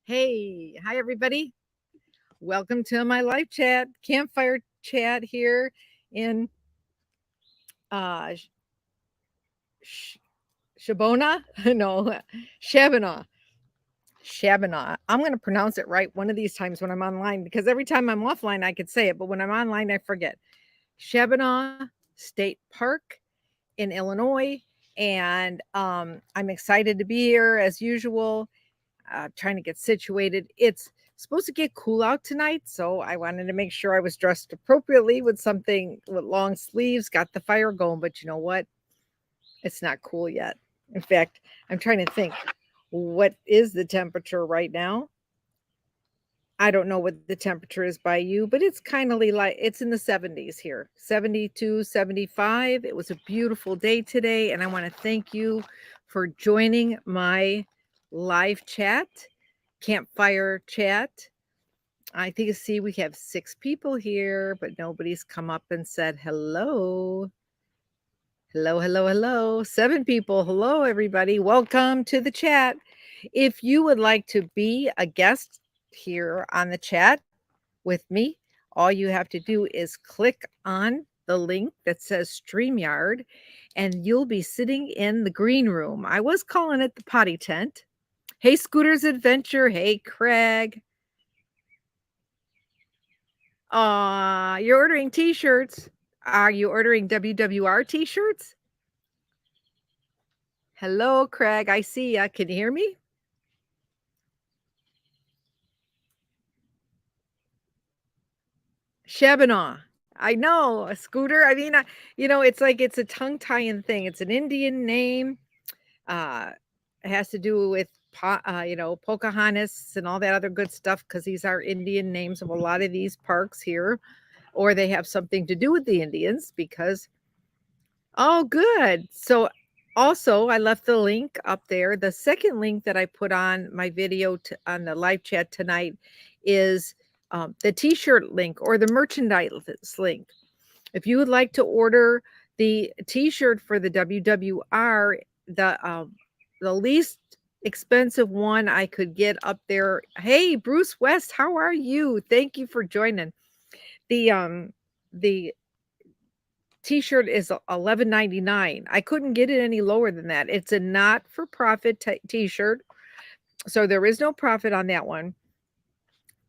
Hey, hi everybody. Welcome to my live chat, campfire chat here in uh Shabona? No, Shabana. Shabana. I'm going to pronounce it right one of these times when I'm online because every time I'm offline I could say it, but when I'm online I forget. Shabana State Park in Illinois, and I'm excited to be here as usual. Trying to get situated. It's supposed to get cool out tonight, so I wanted to make sure I was dressed appropriately with something with long sleeves, got the fire going, but you know what? It's not cool yet. In fact, I'm trying to think what is the temperature right now? I don't know what the temperature is by you, but it's kind of like it's in the 70s here, 72, 75. It was a beautiful day today, and I want to thank you for joining my live chat, campfire chat. I think you see we have 6 people here, but nobody's come up and said hello. Hello, hello, hello. 7 people. Hello, everybody. Welcome to the chat. If you would like to be a guest here on the chat with me, all you have to do is click on the link that says StreamYard, and you'll be sitting in the green room. I was calling it the potty tent. Hey, Scooter's Adventure. Hey, Craig. You're ordering t-shirts. Are you ordering WWR t-shirts? Hello, Craig. I see ya. Can you hear me? Shabana. I know, a Scooter. I mean, it's like it's a tongue-tying thing. It's an Indian name. Uh, it has to do with Pocahontas and all that other good stuff because these are Indian names of a lot of these parks here, or they have something to do with the Indians because. Oh, good. So also, I left the link up there. The second link that I put on my video on the live chat tonight is the t-shirt link or the merchandise link. If you would like to order the t-shirt for the WWR, the least expensive one I could get up there. Hey, Bruce West, how are you? Thank you for joining. The t-shirt is $11.99. I couldn't get it any lower than that. It's a not-for-profit t-shirt, so there is no profit on that one.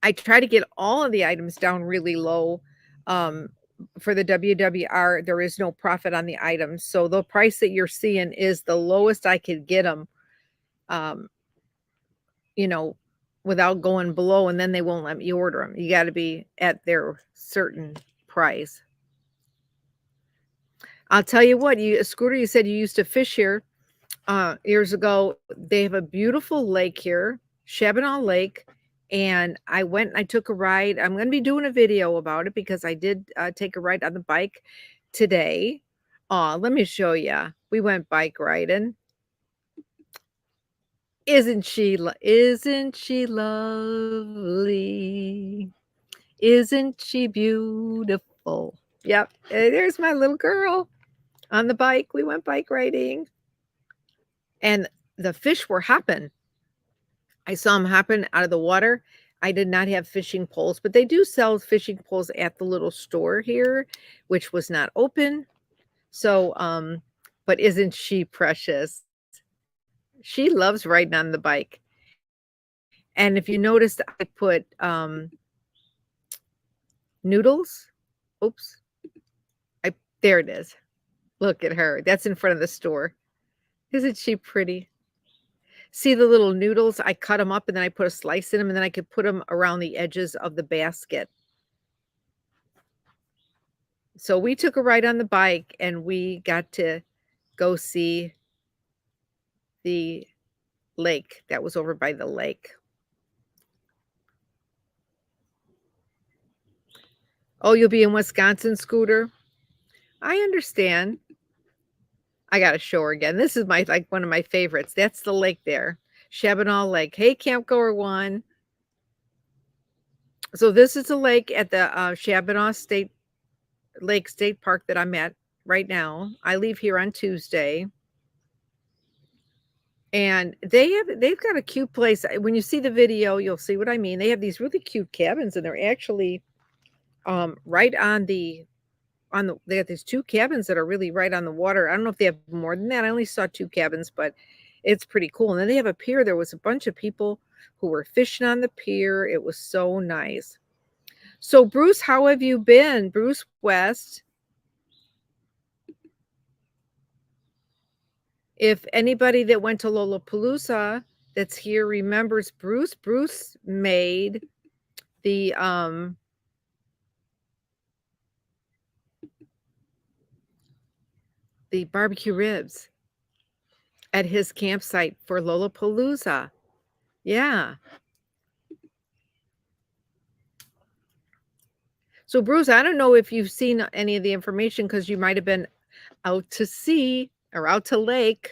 I try to get all of the items down really low. For the WWR, there is no profit on the items, so the price that you're seeing is the lowest I could get them. Without going below, and then they won't let me order them. You got to be at their certain price. I'll tell you what, Scooter, you said you used to fish here years ago. They have a beautiful lake here, Shabana Lake, and I went and I took a ride. I'm going to be doing a video about it because I did take a ride on the bike today. Let me show you. We went bike riding. Isn't she lovely? Isn't she beautiful? Yep, there's my little girl on the bike. We went bike riding, and the fish were hopping. I saw them hopping out of the water. I did not have fishing poles, but they do sell fishing poles at the little store here, which was not open. So, but isn't she precious? She loves riding on the bike. And if you noticed, I put noodles. Oops. There it is. Look at her. That's in front of the store. Isn't she pretty? See the little noodles? I cut them up and then I put a slice in them, and then I could put them around the edges of the basket. So we took a ride on the bike and we got to go see the lake that was over by the lake. Oh, you'll be in Wisconsin, Scooter? I understand. I got to show her again. This is one of my favorites. That's the lake there, Shabana Lake. Hey, Campgoer One. So this is a lake at the Shabana State Park that I'm at. right now. I leave here on Tuesday. And they've got a cute place. When you see the video, you'll see what I mean. They have these really cute cabins, and they're actually right on the they have these 2 cabins that are really right on the water. I don't know if they have more than that. I only saw 2 cabins, but it's pretty cool. And then they have a pier. There was a bunch of people who were fishing on the pier. It was so nice. So Bruce, how have you been? Bruce West. If anybody that went to Lollapalooza that's here remembers Bruce, Bruce made the barbecue ribs at his campsite for Lollapalooza. Yeah. So Bruce, I don't know if you've seen any of the information because you might have been out to sea or out to lake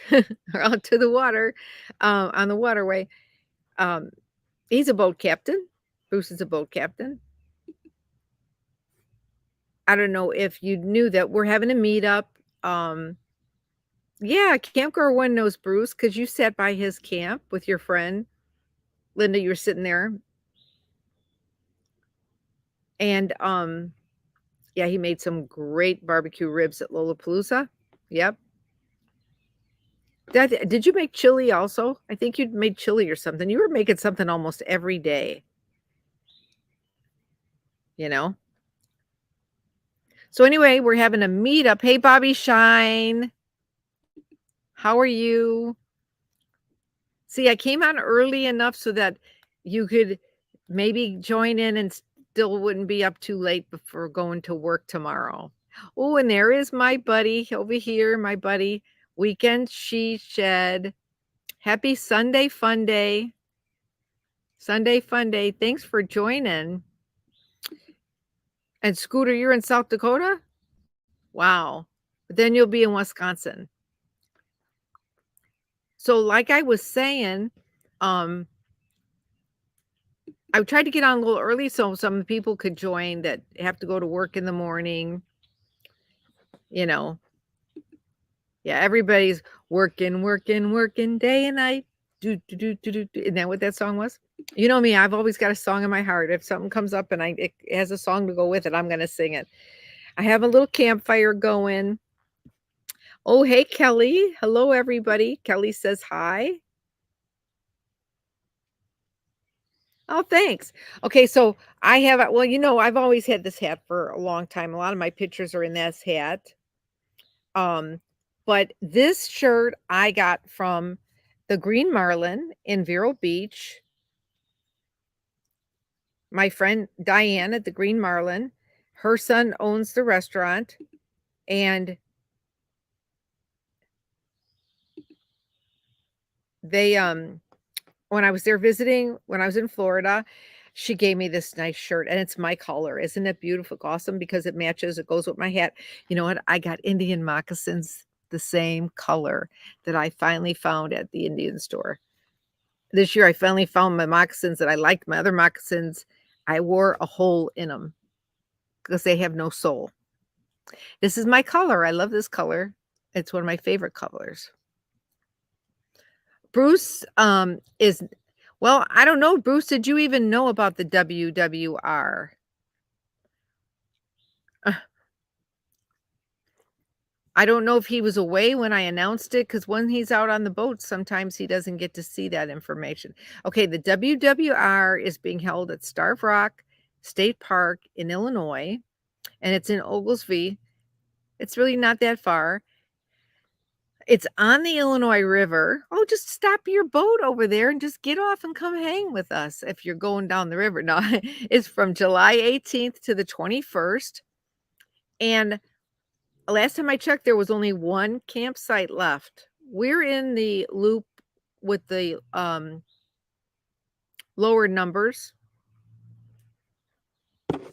or out to the water on the waterway. He's a boat captain. Bruce is a boat captain. I don't know if you knew that we're having a meetup. Yeah, Camp Girl One knows Bruce because you sat by his camp with your friend. Linda, you were sitting there. And yeah, he made some great barbecue ribs at Lollapalooza. Yep. Did you make chili also? I think you'd made chili or something. You were making something almost every day, you know? So anyway, we're having a meetup. Hey, Bobby Shine. How are you? See, I came on early enough so that you could maybe join in and still wouldn't be up too late before going to work tomorrow. Oh, and there is my buddy over here, my buddy, Weekend She Shed. Happy Sunday Funday. Sunday Funday. Thanks for joining. And Scooter, you're in South Dakota? Wow. But then you'll be in Wisconsin. So like I was saying, I tried to get on a little early so some people could join that have to go to work in the morning. You know. Yeah, everybody's working day and night. Isn't that what that song was? You know me, I've always got a song in my heart. If something comes up and it has a song to go with it, I'm going to sing it. I have a little campfire going. Oh, hey, Kelly. Hello, everybody. Kelly says hi. Oh, thanks. Okay, so I have, well, you know, I've always had this hat for a long time. A lot of my pictures are in this hat. But this shirt I got from the Green Marlin in Vero Beach. My friend Diane at the Green Marlin, her son owns the restaurant, and they when I was there visiting, when I was in Florida, she gave me this nice shirt and it's my color. Isn't it beautiful? Awesome because it matches, it goes with my hat. You know what? I got Indian moccasins the same color that I finally found at the Indian store. This year I finally found my moccasins that I liked. My other moccasins, I wore a hole in them because they have no sole. This is my color. I love this color. It's one of my favorite colors. Bruce is, well, I don't know. Bruce, did you even know about the WWR? I don't know if he was away when I announced it because when he's out on the boat, sometimes he doesn't get to see that information. Okay, the WWR is being held at Starved Rock State Park in Illinois, and it's in Oglesby. It's really not that far. It's on the Illinois River. Oh, just stop your boat over there and just get off and come hang with us if you're going down the river. No, it's from July 18th to the 21st. And last time I checked, there was only one campsite left. We're in the loop with the lower numbers.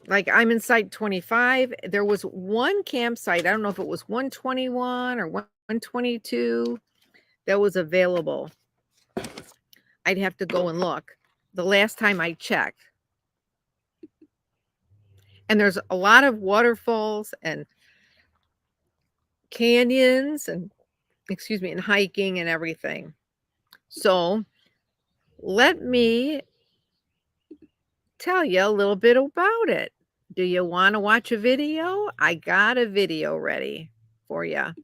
Like I'm in site 25. There was one campsite. I don't know if it was 121 or 122 that was available. I'd have to go and look. The last time I checked. And there's a lot of waterfalls and canyons and, excuse me, and hiking and everything. So let me tell you a little bit about it. Do you want to watch a video? I got a video ready for you.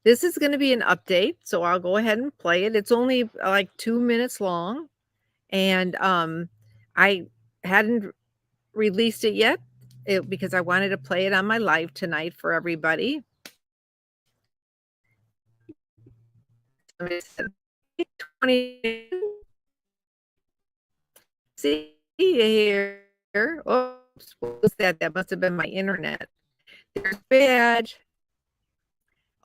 This is going to be an update, so I'll go ahead and play it. It's only like 2 minutes long, and I hadn't released it yet because I wanted to play it on my live tonight for everybody. See here. Oops, what was that? That must have been my internet. There's badge.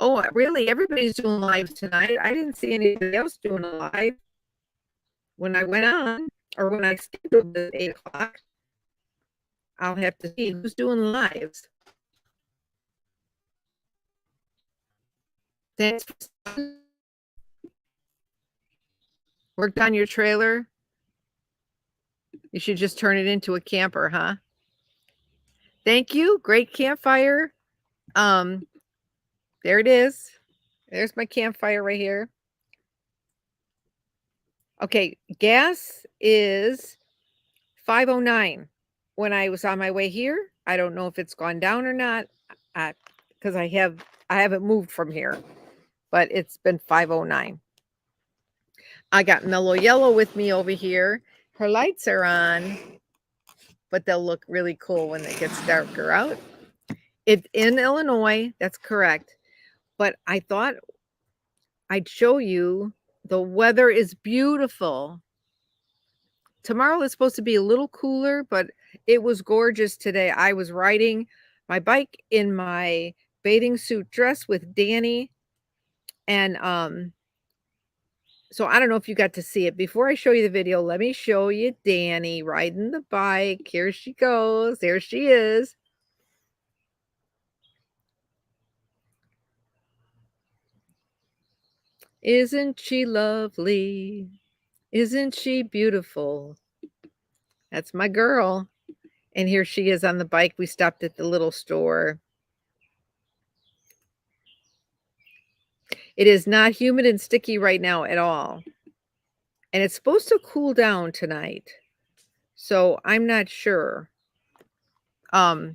Oh, really? Everybody's doing lives tonight. I didn't see anybody else doing a live when I went on, or when I scheduled the 8 o'clock. I'll have to see who's doing lives. Thanks for worked on your trailer. You should just turn it into a camper, huh? Thank you. Great campfire. There it is. There's my campfire right here. Okay, gas is 509. When I was on my way here, I don't know if it's gone down or not, because I haven't moved from here, but it's been 509. I got Mellow Yellow with me over here. Her lights are on, but they'll look really cool when it gets darker out. It's in Illinois, that's correct. But I thought I'd show you the weather is beautiful. Tomorrow is supposed to be a little cooler, but it was gorgeous today. I was riding my bike in my bathing suit dress with Danny. And so I don't know if you got to see it. Before I show you the video, let me show you Danny riding the bike. Here she goes. There she is. Isn't she lovely? Isn't she beautiful? That's my girl. And here she is on the bike. We stopped at the little store. It is not humid and sticky right now at all. And it's supposed to cool down tonight. So I'm not sure. What's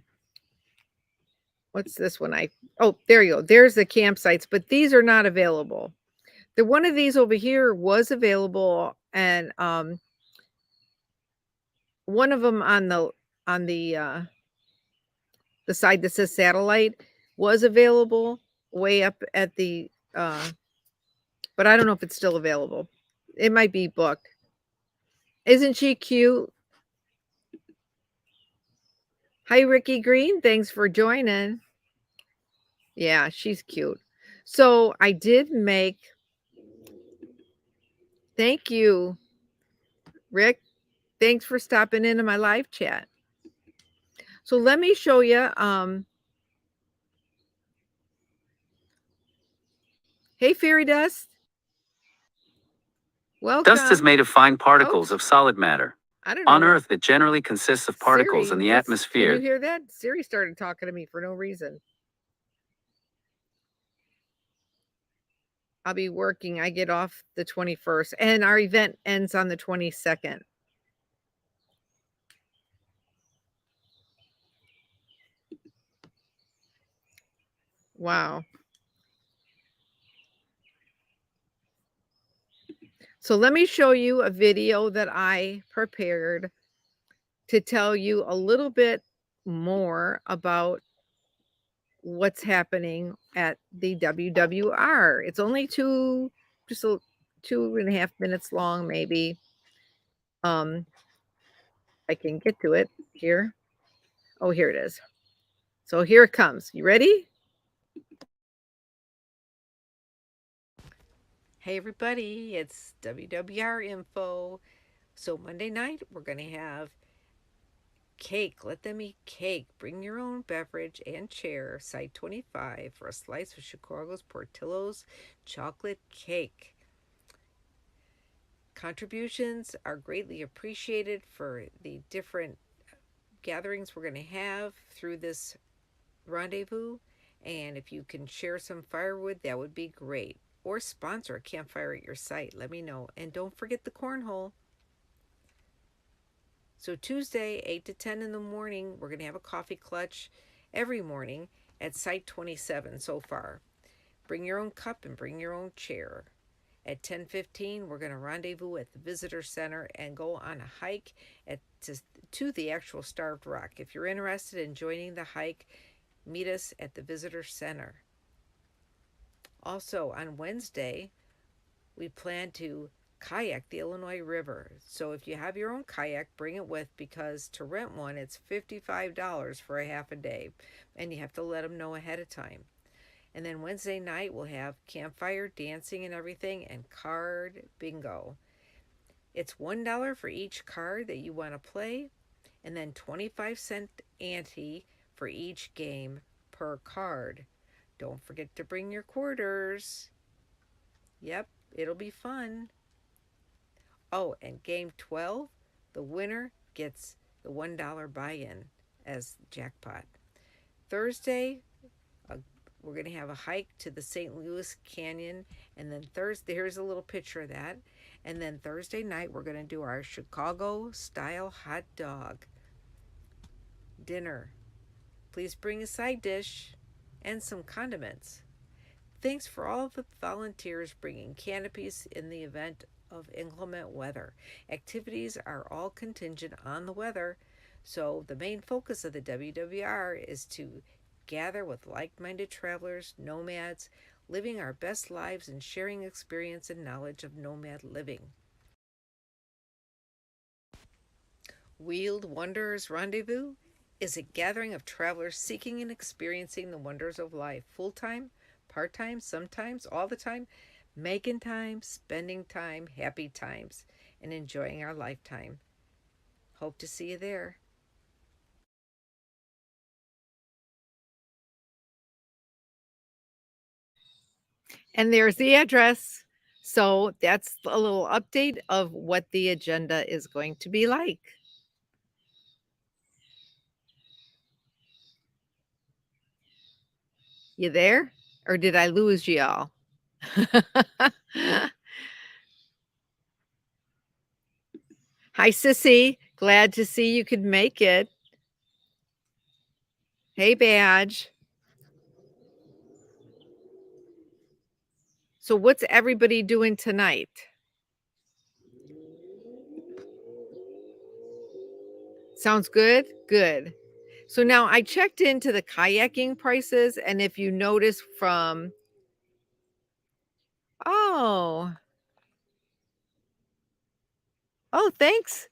this one? Oh, there you go. There's the campsites, but these are not available. The one of these over here was available, and one of them on the side that says satellite was available way up at the but I don't know if it's still available. It might be booked. Isn't she cute? Hi, Ricky Green. Thanks for joining. Yeah, she's cute. So I did make. Thank you, Rick. Thanks for stopping into my live chat. So let me show you. Hey, Fairy Dust. Welcome. Dust is made of fine particles of solid matter. I don't know. On Earth, it generally consists of particles Siri, in the atmosphere. Can you hear that? Siri started talking to me for no reason. I'll be working. I get off the 21st, and our event ends on the 22nd. Wow. So let me show you a video that I prepared to tell you a little bit more about what's happening at the WWR. It's only just 2.5 minutes long, maybe. I can get to it here. Oh, here it is. So here it comes. You ready? Hey everybody, it's WWR info. So Monday night we're going to have cake. Let them eat cake. Bring your own beverage and chair. Site 25 for a slice of Chicago's Portillo's chocolate cake. Contributions are greatly appreciated for the different gatherings we're going to have through this rendezvous. And if you can share some firewood, that would be great. Or sponsor a campfire at your site. Let me know. And don't forget the cornhole. So Tuesday, 8 to 10 in the morning, we're going to have a coffee clutch every morning at Site 27 so far. Bring your own cup and bring your own chair. At 10:15, we're going to rendezvous at the visitor center and go on a hike to the actual Starved Rock. If you're interested in joining the hike, meet us at the visitor center. Also, on Wednesday, we plan to kayak the Illinois River. So if you have your own kayak, bring it with, because to rent one, it's $55 for a half a day, and you have to let them know ahead of time. And then Wednesday night, we'll have campfire, dancing and everything, and card bingo. It's $1 for each card that you want to play, and then 25-cent ante for each game per card. Don't forget to bring your quarters. Yep, it'll be fun. Oh, and game 12, the winner gets the $1 buy-in as jackpot. Thursday, we're going to have a hike to the St. Louis Canyon. And then Thursday, here's a little picture of that. And then Thursday night, we're going to do our Chicago-style hot dog dinner. Please bring a side dish and some condiments. Thanks for all the volunteers bringing canopies in the event of inclement weather. Activities are all contingent on the weather, so the main focus of the WWR is to gather with like-minded travelers, nomads, living our best lives and sharing experience and knowledge of nomad living. Wheeled Wanderers Rendezvous is a gathering of travelers seeking and experiencing the wonders of life, full-time, part-time, sometimes, all the time, making time, spending time, happy times, and enjoying our lifetime. Hope to see you there. And there's the address. So that's a little update of what the agenda is going to be like. You there? Or did I lose y'all? Hi, Sissy. Glad to see you could make it. Hey, Badge. So, what's everybody doing tonight? Sounds good? Good. So, now I checked into the kayaking prices, and if you notice from, oh, oh, thanks.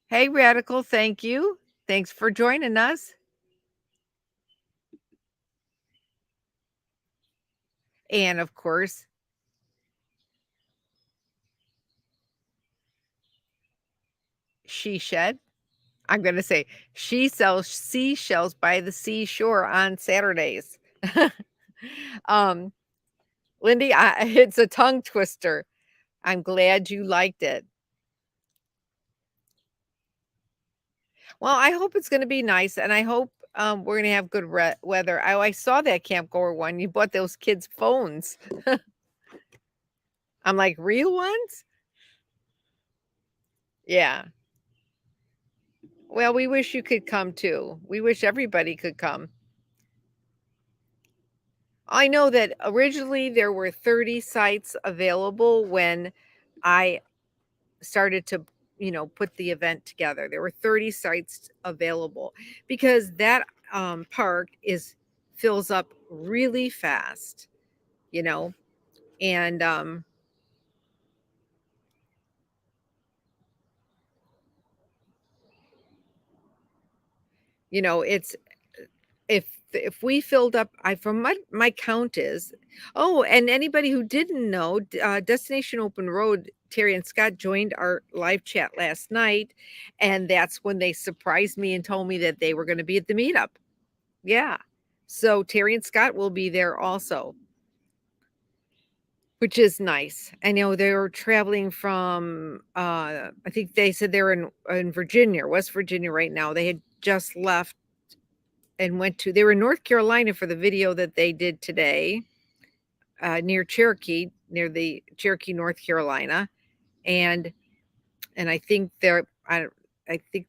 Hey, Radical, thank you. Thanks for joining us. And of course, She Shed. I'm going to say she sells seashells by the seashore on Saturdays. Lindy, it's a tongue twister. I'm glad you liked it. Well, I hope it's going to be nice, and I hope we're going to have good weather. I saw that Camp Goer one. You bought those kids' phones. I'm like, real ones? Yeah. Well, we wish you could come too. We wish everybody could come. I know that originally there were 30 sites available when I started to, put the event together. There were 30 sites available because that park fills up really fast, you know, and it's if we filled up, I from my count is, oh, and anybody who didn't know, Destination Open Road, Terry and Scott joined our live chat last night, and that's when they surprised me and told me that they were going to be at the meetup. Yeah, so Terry and Scott will be there also, which is nice. I know they're traveling from, I think they said they're in Virginia, West Virginia right now. They had just left and they were in North Carolina for the video that they did today, near Cherokee, near the Cherokee, North Carolina. And I think I think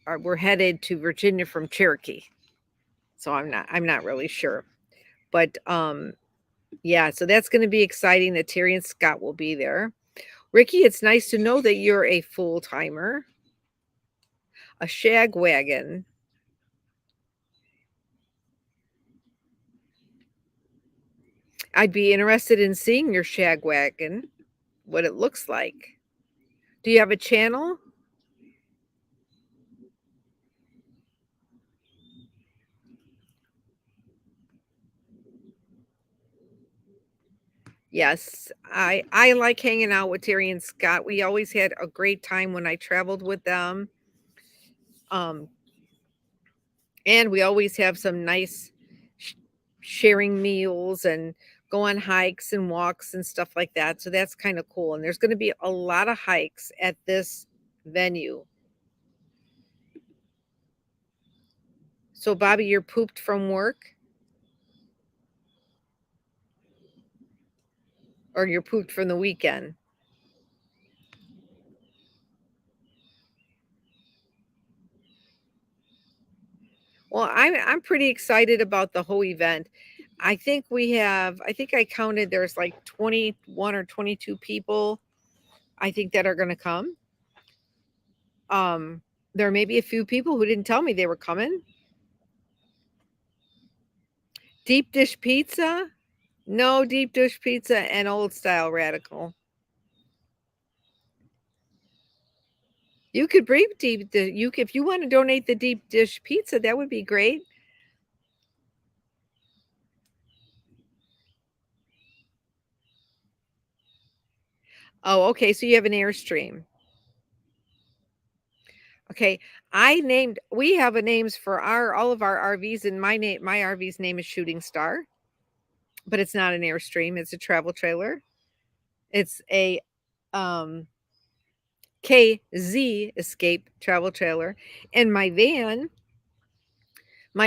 we're headed to Virginia from Cherokee. So I'm not really sure. But yeah, so that's going to be exciting that Terry and Scott will be there. Ricky, it's nice to know that you're a full-timer. A shag wagon. I'd be interested in seeing your shag wagon, what it looks like. Do you have a channel? Yes, I like hanging out with Terry and Scott. We always had a great time when I traveled with them. And we always have some nice sharing meals and go on hikes and walks and stuff like that. So that's kind of cool. And there's going to be a lot of hikes at this venue. So Bobby, you're pooped from work? Or you're pooped from the weekend? Well, I'm pretty excited about the whole event. I think I counted there's like 21 or 22 people I think that are going to come. There may be a few people who didn't tell me they were coming. Deep dish pizza? No deep dish pizza and old style radical. You could bring if you want to donate the deep dish pizza, that would be great. Oh, okay. So you have an Airstream. Okay. We have a names for all of our RVs, and my RV's name is Shooting Star, but it's not an Airstream. It's a travel trailer. It's a KZ Escape travel trailer. And my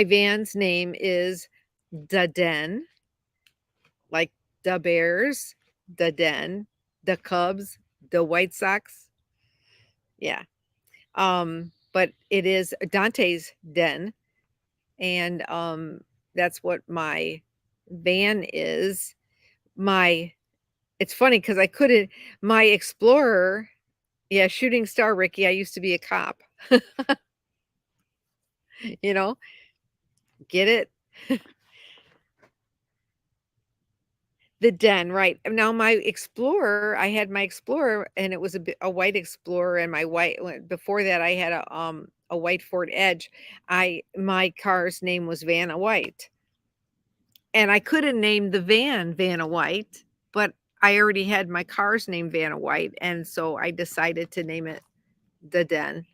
van's name is Da Den, like the Bears, the Den, the Cubs, the White Sox. Yeah. But it is Dante's Den, and that's what my van is. It's funny because I couldn't my Explorer, yeah, Shooting Star, Ricky. I used to be a cop. You know, get it? The Den, right. Now my Explorer, I had my Explorer and it was a white Explorer, and before that I had a white Ford Edge. My car's name was Vanna White. And I could have named the van Vanna White, but I already had my car's name Vanna White, and so I decided to name it the Den.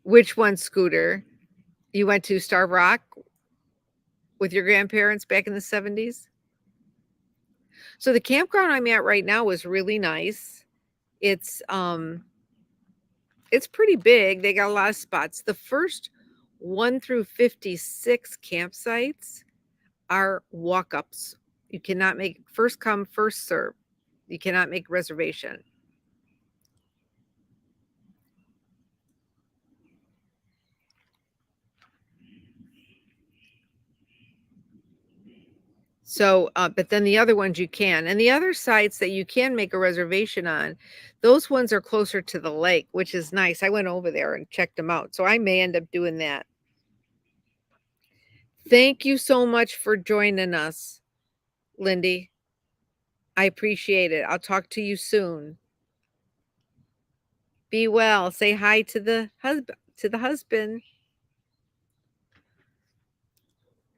Which one, Scooter? You went to Starved Rock with your grandparents back in the 70s? So the campground I'm at right now is really nice. It's pretty big. They got a lot of spots. The first 1 through 56 campsites are walk-ups. You cannot make first come, first serve. You cannot make reservation. So, but then the other ones you can. And the other sites that you can make a reservation on, those ones are closer to the lake, which is nice. I went over there and checked them out. So I may end up doing that. Thank you so much for joining us, Lindy. I appreciate it. I'll talk to you soon. Be well. Say hi to the husband.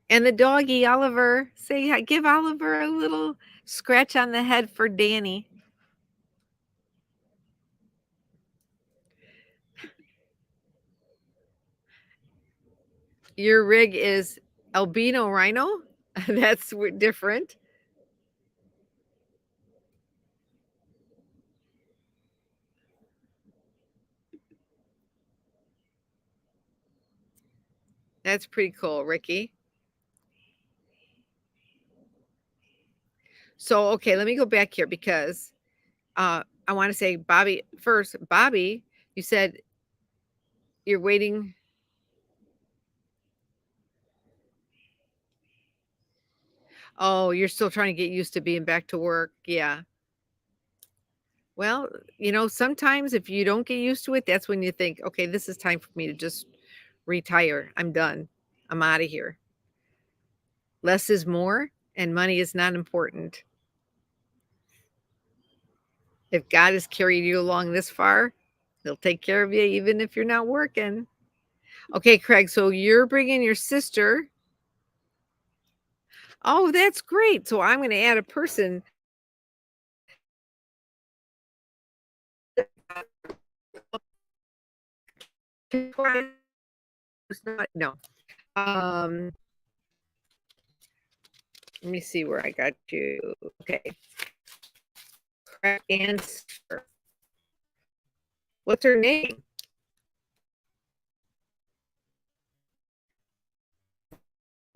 And the doggy, Oliver. Say hi. Give Oliver a little scratch on the head for Danny. Your rig is albino rhino? That's different. That's pretty cool, Ricky. So, okay, let me go back here because I want to say, Bobby, first, Bobby, you said you're waiting. Oh, you're still trying to get used to being back to work. Yeah. Well, sometimes if you don't get used to it, that's when you think, okay, this is time for me to just retire. I'm done. I'm out of here. Less is more, and money is not important. If God has carried you along this far, He'll take care of you even if you're not working. Okay, Craig, so you're bringing your sister. Oh, that's great. So I'm going to add a person. No. Let me see where I got you. Okay. Correct answer. What's her name?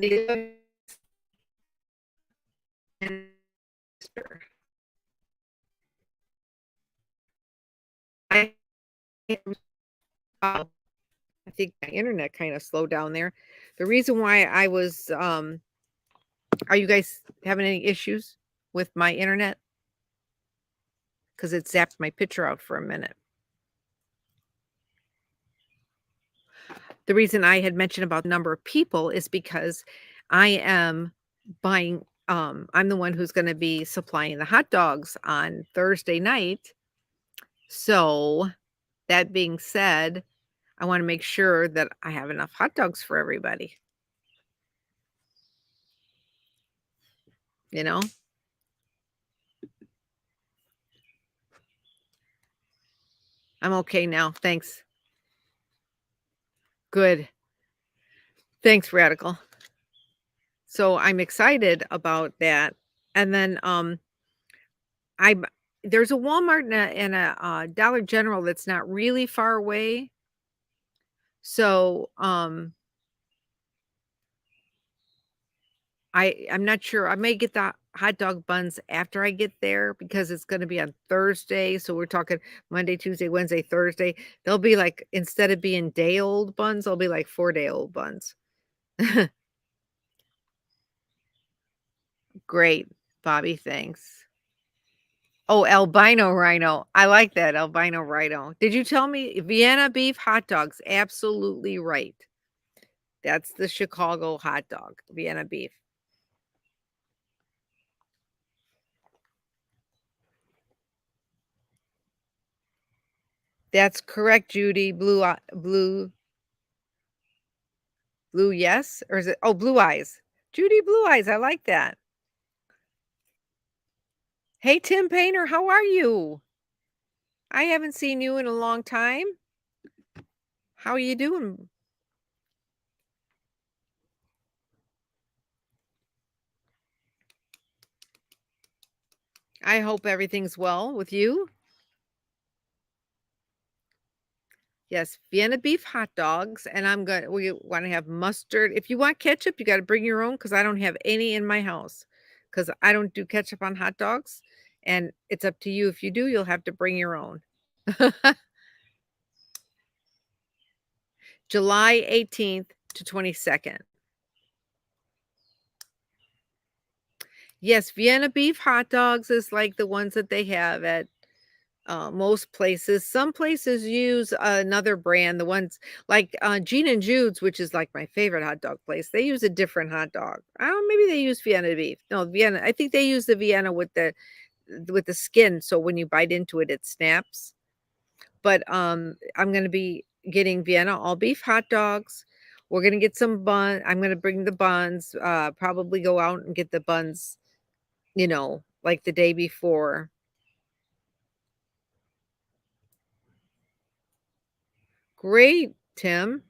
I I think my internet kind of slowed down there. The reason why I was are you guys having any issues with my internet? Because it zapped my picture out for a minute. The reason I had mentioned about the number of people is because I am buying I'm the one who's going to be supplying the hot dogs on Thursday night. So, that being said, I want to make sure that I have enough hot dogs for everybody. You know? I'm okay now. Thanks. Good. Thanks, Radical. So I'm excited about that. And then I'm there's a Walmart and a Dollar General that's not really far away. So I'm not sure. I may get the hot dog buns after I get there because it's going to be on Thursday. So we're talking Monday, Tuesday, Wednesday, Thursday. They'll be like, instead of being day old buns, they'll be like 4-day old buns. Great, Bobby. Thanks. Oh, albino rhino. I like that albino rhino. Did you tell me Vienna beef hot dogs? Absolutely right. That's the Chicago hot dog, Vienna beef. That's correct, Judy. Blue, yes? Or is it? Oh, blue eyes. Judy, blue eyes. I like that. Hey, Tim Painter, how are you? I haven't seen you in a long time. How are you doing? I hope everything's well with you. Yes, Vienna beef hot dogs, and we want to have mustard. If you want ketchup, you got to bring your own because I don't have any in my house because I don't do ketchup on hot dogs. And it's up to you. If you do, you'll have to bring your own. July 18th to 22nd. Yes, Vienna beef hot dogs is like the ones that they have at most places. Some places use another brand. The ones like Gene and Jude's, which is like my favorite hot dog place, they use a different hot dog. I don't. Maybe they use Vienna beef. No, Vienna. I think they use the Vienna with the skin, so when you bite into it, it snaps. But I'm gonna be getting Vienna all beef hot dogs. We're gonna get some bun. I'm gonna bring the buns. Probably go out and get the buns. Like the day before. Great, Tim.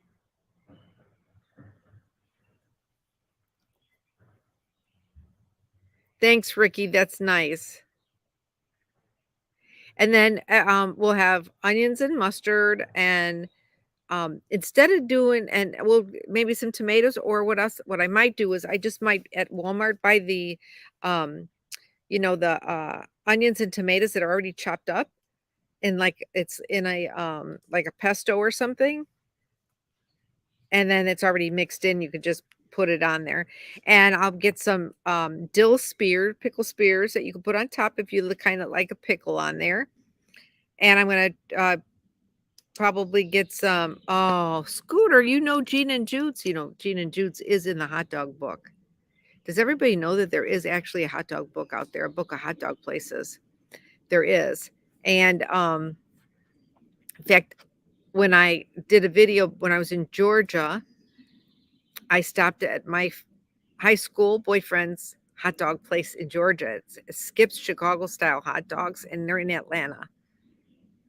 Thanks, Ricky. That's nice. And then we'll have onions and mustard and instead of doing, and well, maybe some tomatoes, or what else, what I might do is I just might at Walmart buy the, um, the onions and tomatoes that are already chopped up, and like it's in a like a pesto or something, and then it's already mixed in. You could just put it on there, and I'll get some dill pickle spears that you can put on top if you kind of like a pickle on there. And I'm gonna probably get some. Oh, Scooter, Gene and Jude's. Gene and Jude's is in the hot dog book. Does everybody know that there is actually a hot dog book out there, a book of hot dog places? There is. And in fact, when I did a video when I was in Georgia, I stopped at my high school boyfriend's hot dog place in Georgia. It skips Chicago style hot dogs, and they're in Atlanta,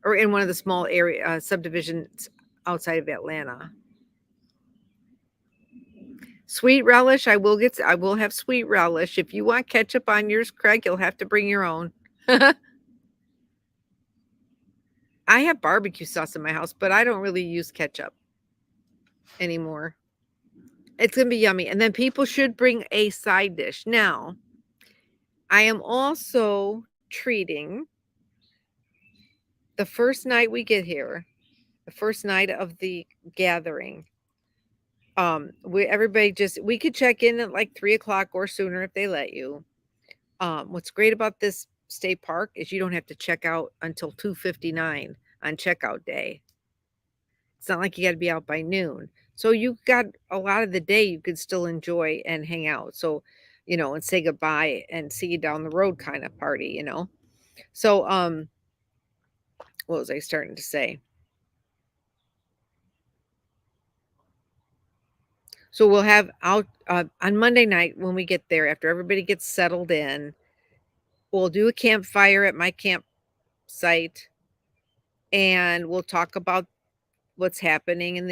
or in one of the small area subdivisions outside of Atlanta. Sweet relish, I will have sweet relish. If you want ketchup on yours, Craig, you'll have to bring your own. I have barbecue sauce in my house, but I don't really use ketchup anymore. It's going to be yummy. And then people should bring a side dish. Now, I am also treating the first night we get here, the first night of the gathering. We could check in at like 3 o'clock or sooner if they let you. What's great about this state park is you don't have to check out until 2:59 on checkout day. It's not like you got to be out by noon. So you got a lot of the day you could still enjoy and hang out. So, and say goodbye and see you down the road kind of party. So, what was I starting to say? So we'll have out on Monday night when we get there, after everybody gets settled in, we'll do a campfire at my campsite, and we'll talk about what's happening and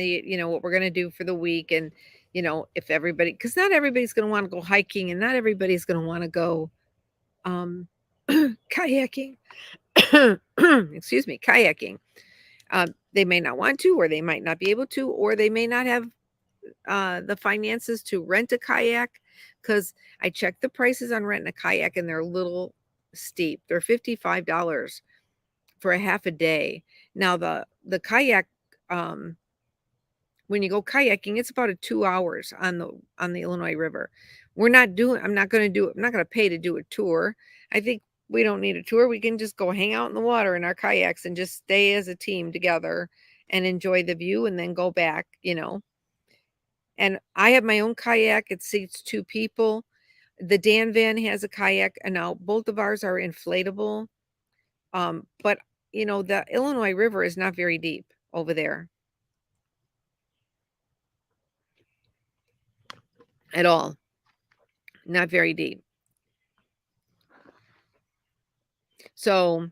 what we're going to do for the week. And, if everybody, because not everybody's going to want to go hiking, and not everybody's going to want to go kayaking. Excuse me, kayaking. They may not want to, or they might not be able to, or they may not have the finances to rent a kayak, because I checked the prices on renting a kayak and they're a little steep. They're $55 for a half a day. Now the kayak, when you go kayaking, it's about 2 hours on the Illinois River. I'm not going to pay to do a tour. I think we don't need a tour. We can just go hang out in the water in our kayaks and just stay as a team together and enjoy the view, and then go back. And I have my own kayak. It seats 2 people. The Dan van has a kayak, and now both of ours are inflatable. But the Illinois River is not very deep over there at all. Not very deep. So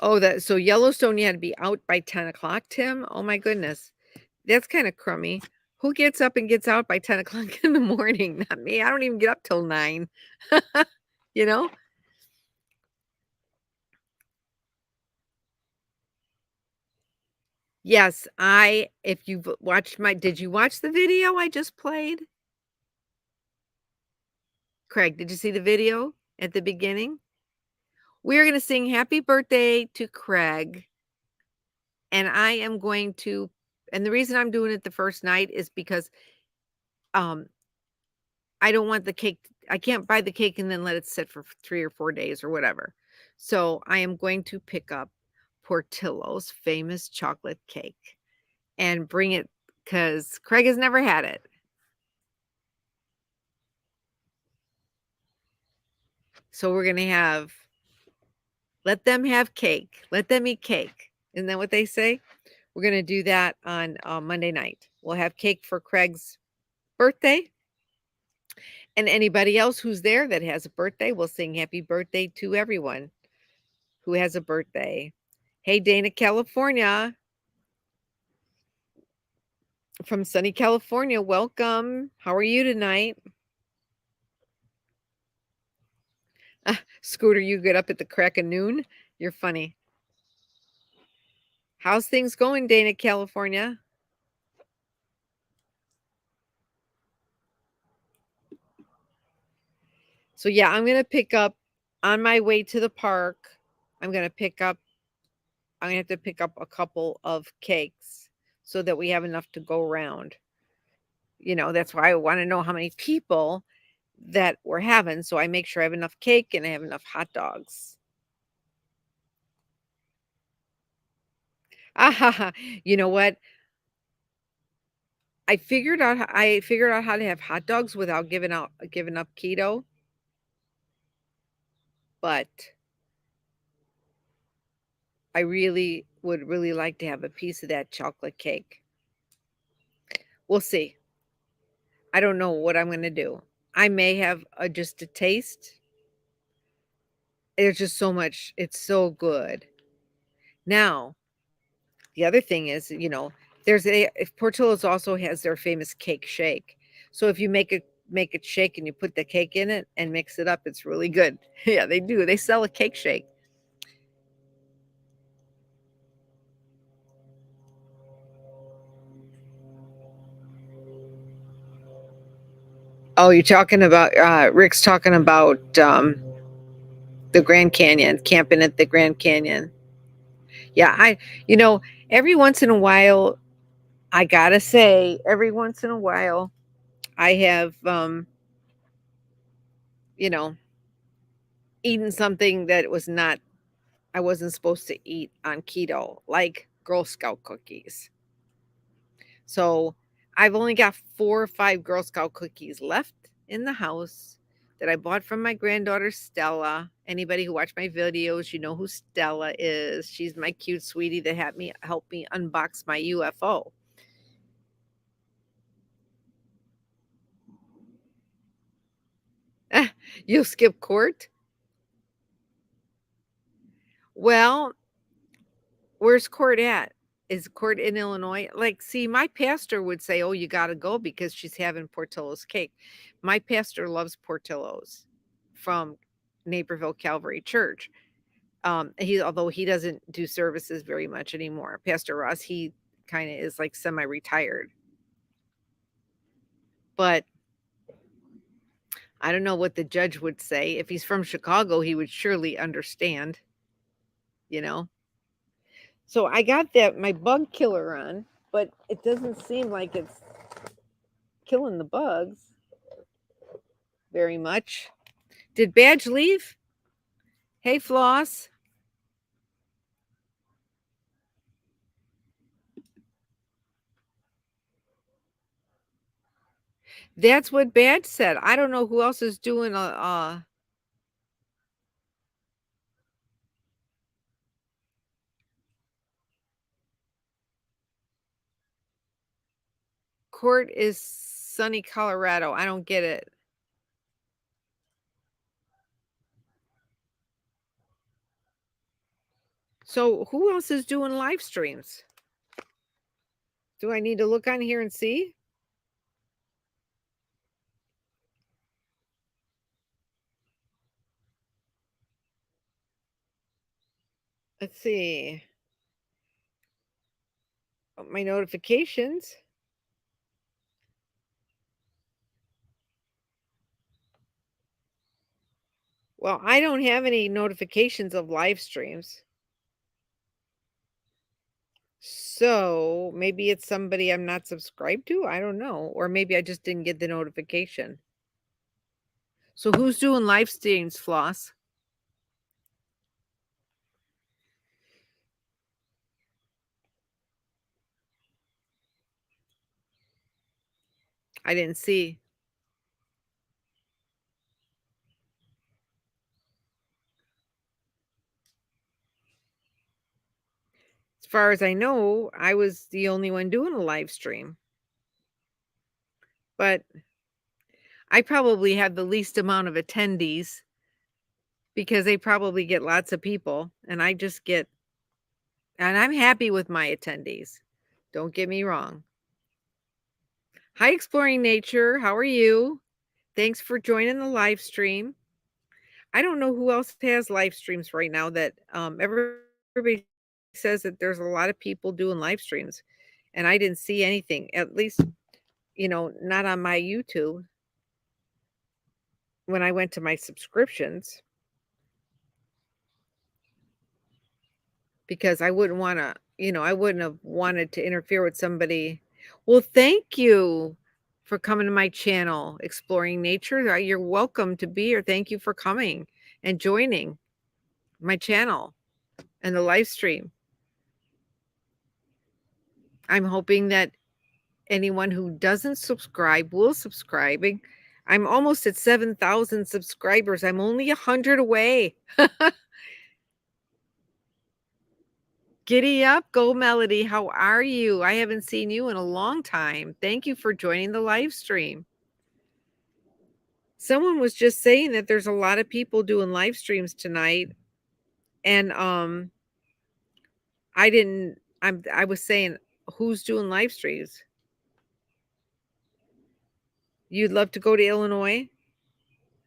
so Yellowstone, you had to be out by 10 o'clock, Tim. Oh my goodness. That's kind of crummy. Who gets up and gets out by 10 o'clock in the morning? Not me. I don't even get up till 9. you know? Yes, if you've watched did you watch the video I just played? Craig, did you see the video at the beginning? We're going to sing happy birthday to Craig. And I am going to, and the reason I'm doing it the first night is because I don't want the cake. I can't buy the cake and then let it sit for 3 or 4 days or whatever. So I am going to pick up Portillo's famous chocolate cake and bring it, because Craig has never had it. So we're going to let them have cake. Let them eat cake. Isn't that what they say? We're going to do that on Monday night. We'll have cake for Craig's birthday. And anybody else who's there that has a birthday, we'll sing happy birthday to everyone who has a birthday. Hey, Dana, California. From sunny California, welcome. How are you tonight? Scooter, you get up at the crack of noon? You're funny. How's things going, Dana, California? So yeah, I'm gonna pick up on my way to the park. I'm gonna pick up. I'm gonna have to pick up a couple of cakes so that we have enough to go around. That's why I want to know how many people that we're having, so I make sure I have enough cake and I have enough hot dogs. Ah, you know what? I figured out how to have hot dogs without giving up keto, but I would really like to have a piece of that chocolate cake. We'll see. I don't know what I'm going to do. I may have just a taste. There's just so much. It's so good. Now, the other thing is, if Portillo's also has their famous cake shake. So if you make it shake and you put the cake in it and mix it up, it's really good. Yeah, they do. They sell a cake shake. Oh, you're talking about Rick's talking about the Grand Canyon, camping at the Grand Canyon. Yeah, you know, every once in a while, I gotta say, every once in a while, I have, you know, eaten something that I wasn't supposed to eat on keto, like Girl Scout cookies. So I've only got 4 or 5 Girl Scout cookies left in the house that I bought from my granddaughter Stella. Anybody who watched my videos, you know who Stella is. She's my cute sweetie that help me unbox my UFO. You'll skip court? Well, where's court at? Is court in Illinois? Like, see, my pastor would say, "Oh, you got to go because she's having Portillo's cake." My pastor loves Portillo's from Naperville Calvary Church. Although he doesn't do services very much anymore. Pastor Ross, he kind of is like semi-retired. But I don't know what the judge would say. If he's from Chicago, he would surely understand, you know. So I got that my bug killer on, but it doesn't seem like it's killing the bugs very much. Did Badge leave? Hey, Floss. That's what Badge said. I don't know who else is doing court is sunny Colorado. I don't get it. So who else is doing live streams? Do I need to look on here and see? Let's see. My notifications. Well, I don't have any notifications of live streams. So maybe it's somebody I'm not subscribed to. I don't know. Or maybe I just didn't get the notification. So who's doing live streams, Floss? I didn't see. As far as I know, I was the only one doing a live stream. But I probably have the least amount of attendees because they probably get lots of people and and I'm happy with my attendees. Don't get me wrong. Hi, Exploring Nature. How are you? Thanks for joining the live stream. I don't know who else has live streams right now that everybody says that there's a lot of people doing live streams, and I didn't see anything. At least, not on my YouTube when I went to my subscriptions because I wouldn't want to, I wouldn't have wanted to interfere with somebody. Well, thank you for coming to my channel, Exploring Nature. You're welcome to be here. Thank you for coming and joining my channel and the live stream. I'm hoping that anyone who doesn't subscribe will subscribe. I'm almost at 7,000 subscribers. I'm only 100 away. Giddy up, go Melody. How are you? I haven't seen you in a long time. Thank you for joining the live stream. Someone was just saying that there's a lot of people doing live streams tonight. And I was saying, who's doing live streams? You'd love to go to Illinois?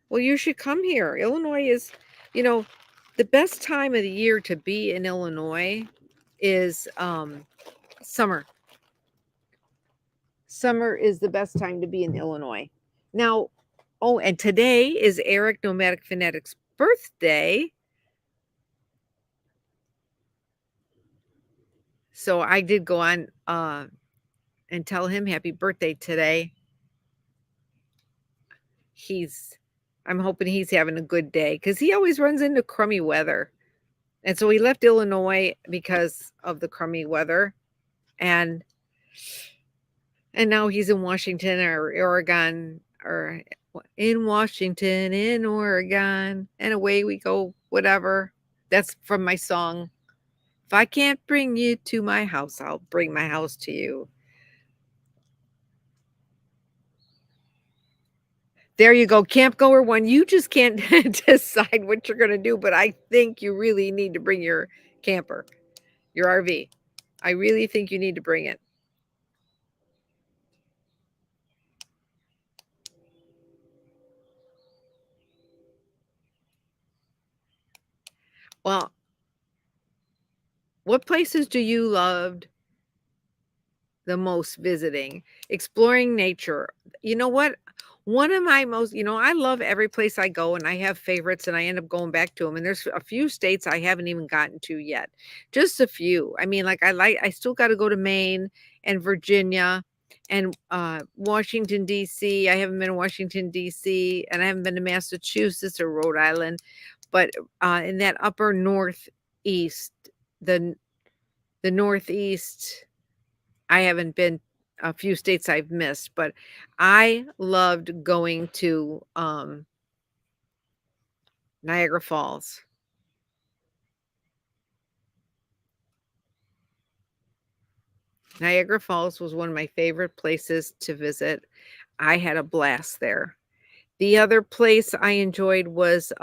Well, you should come here. Illinois is, the best time of the year to be in Illinois is summer. Summer is the best time to be in Illinois. Now, and today is Eric Nomadic Fanatic's birthday. So I did go on and tell him happy birthday today. I'm hoping he's having a good day because he always runs into crummy weather. And so he left Illinois because of the crummy weather. And now he's in Washington or Oregon, or in Washington, in Oregon, and away we go, whatever. That's from my song. If I can't bring you to my house, I'll bring my house to you. There you go, Camp Goer 1. You just can't decide what you're going to do, but I think you really need to bring your camper, your RV. I really think you need to bring it. Well, what places do you love the most visiting? Exploring nature. You know what? One of my most, I love every place I go and I have favorites and I end up going back to them. And there's a few states I haven't even gotten to yet. Just a few. I mean, I still got to go to Maine and Virginia and Washington, D.C. I haven't been to Washington, D.C. and I haven't been to Massachusetts or Rhode Island. But in that upper northeast, the Northeast, I haven't been. A few states I've missed, but I loved going to Niagara Falls. Niagara Falls was one of my favorite places to visit. I had a blast there. The other place I enjoyed was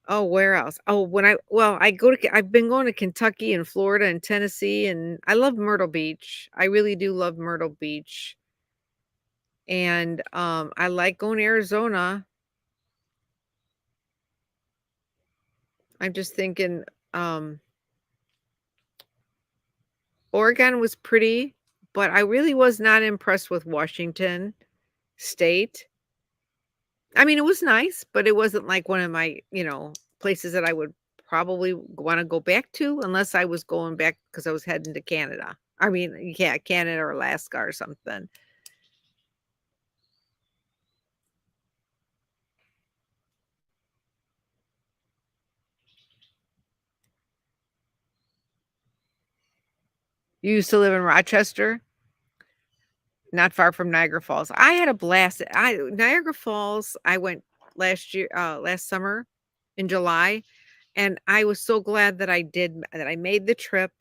where else? I've been going to Kentucky and Florida and Tennessee, and I love Myrtle Beach. I really do love Myrtle Beach. And I like going to Arizona. I'm just thinking Oregon was pretty, but I really was not impressed with Washington State. I mean, it was nice, but it wasn't like one of my, places that I would probably want to go back to unless I was going back because I was heading to Canada. I mean, yeah, Canada or Alaska or something. You used to live in Rochester, not far from Niagara Falls. I had a blast. Niagara Falls, I went last summer in July, and I was so glad that I made the trip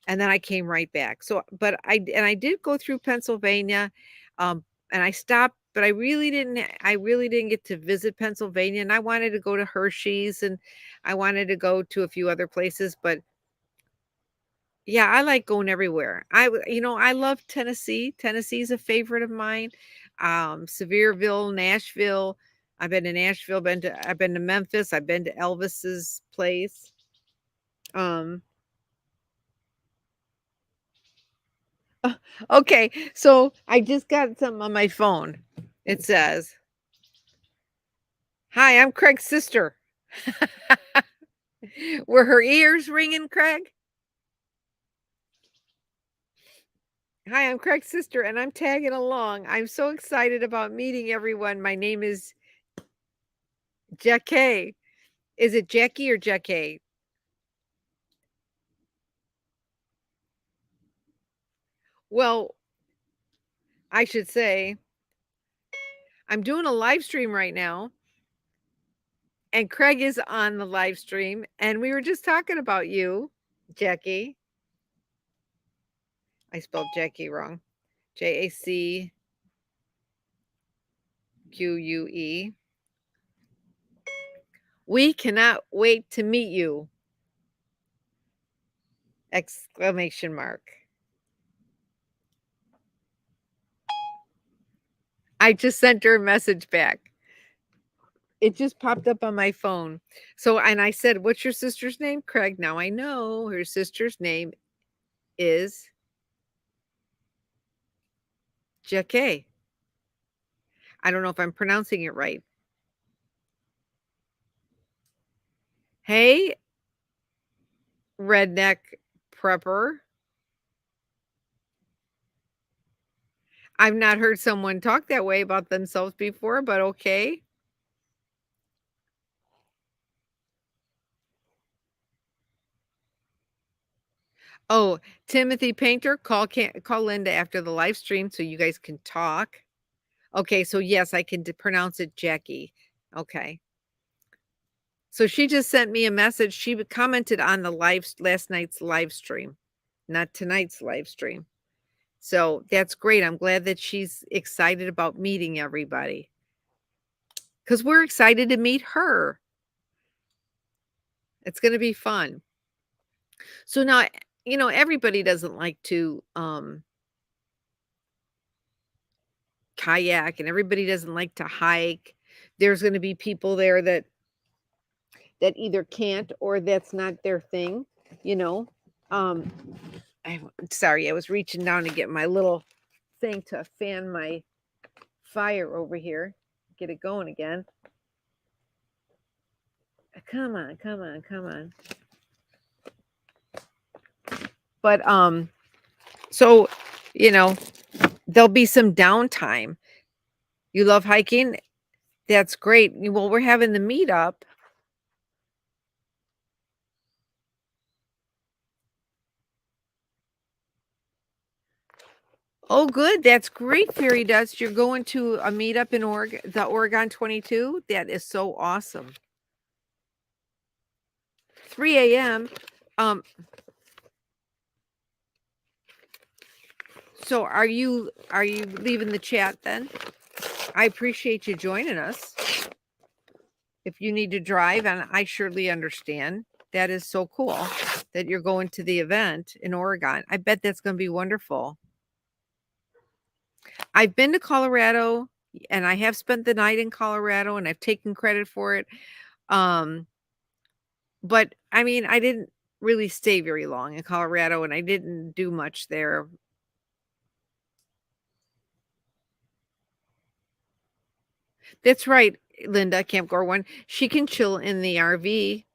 and then I came right back. So, but I did go through Pennsylvania, and I stopped, but I really didn't get to visit Pennsylvania, and I wanted to go to Hershey's and I wanted to go to a few other places, but yeah, I like going everywhere. I love Tennessee. Tennessee's a favorite of mine. Sevierville, Nashville, I've been to Nashville, I've been to Memphis, I've been to Elvis's place. Okay, so I just got something on my phone. It says, "Hi, I'm Craig's sister." Were her ears ringing, Craig? Hi, I'm Craig's sister, and I'm tagging along. I'm so excited about meeting everyone. My name is Jackie. Is it Jackie or Jackie? Well, I should say I'm doing a live stream right now, and Craig is on the live stream, and we were just talking about you, Jackie. I spelled Jackie wrong. Jacquue. We cannot wait to meet you! Exclamation mark. I just sent her a message back. It just popped up on my phone. So, and I said, "What's your sister's name?" Craig. Now I know her sister's name is Jackie. I don't know if I'm pronouncing it right. Hey, redneck prepper. I've not heard someone talk that way about themselves before, but okay. Oh, Timothy Painter, call Linda after the live stream so you guys can talk. Okay, so yes, I can pronounce it Jackie. Okay. So she just sent me a message. She commented on the last night's live stream, not tonight's live stream. So that's great. I'm glad that she's excited about meeting everybody, because we're excited to meet her. It's going to be fun. So now, everybody doesn't like to kayak, and everybody doesn't like to hike. There's going to be people there that either can't or that's not their thing, you know. Sorry, I was reaching down to get my little thing to fan my fire over here, get it going again. Come on. But so there'll be some downtime. You love hiking? That's great. Well, we're having the meetup. Oh, good. That's great, Fairy Dust. You're going to a meetup in the Oregon 22? That is so awesome. 3 a.m. So are you leaving the chat then? I appreciate you joining us. If you need to drive, and I surely understand. That is so cool that you're going to the event in Oregon. I bet that's going to be wonderful. I've been to Colorado, and I have spent the night in Colorado, and I've taken credit for it. But I mean, I didn't really stay very long in Colorado, and I didn't do much there. That's right, Linda, Camp Gorwin. She can chill in the RV,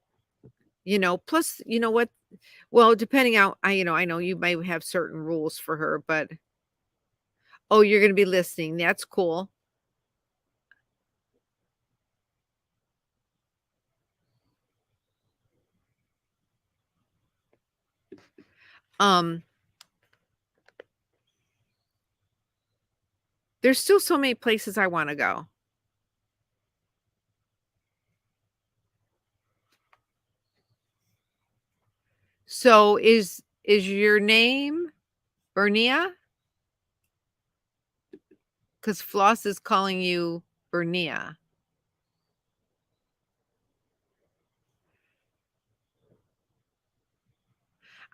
plus, you know what? Well, depending on, I know you might have certain rules for her, but oh, you're going to be listening. That's cool. There's still so many places I want to go. So is your name Bernia? Because Floss is calling you Bernia.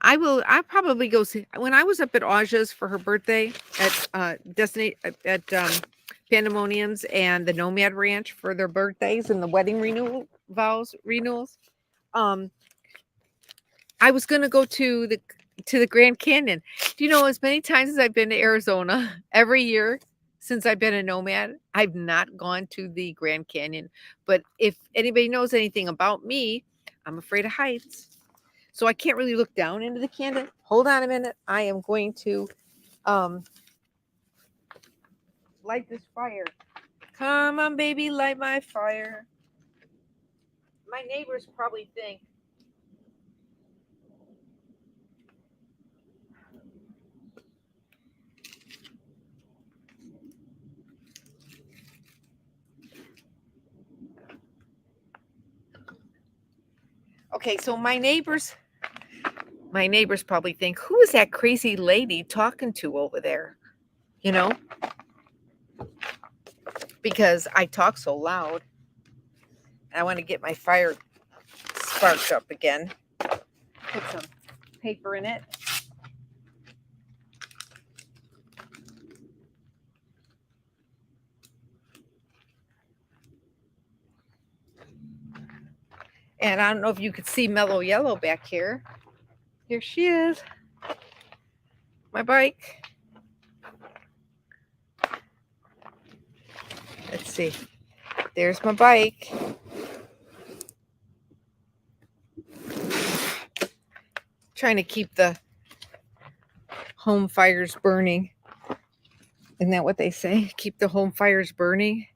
I'll probably go see, when I was up at Aja's for her birthday at Pandemoniums and the Nomad Ranch for their birthdays and the wedding renewals. I was going to go to the Grand Canyon. Do you know, as many times as I've been to Arizona every year since I've been a nomad, I've not gone to the Grand Canyon. But if anybody knows anything about me, I'm afraid of heights. So I can't really look down into the canyon. Hold on a minute. I am going to light this fire. Come on, baby, light my fire. My neighbors probably think okay, so my neighbors probably think, who is that crazy lady talking to over there? You know, because I talk so loud. I want to get my fire sparked up again. Put some paper in it. And I don't know if you could see Mellow Yellow back here. Here she is. My bike. Let's see. There's my bike. Trying to keep the home fires burning. Isn't that what they say? Keep the home fires burning.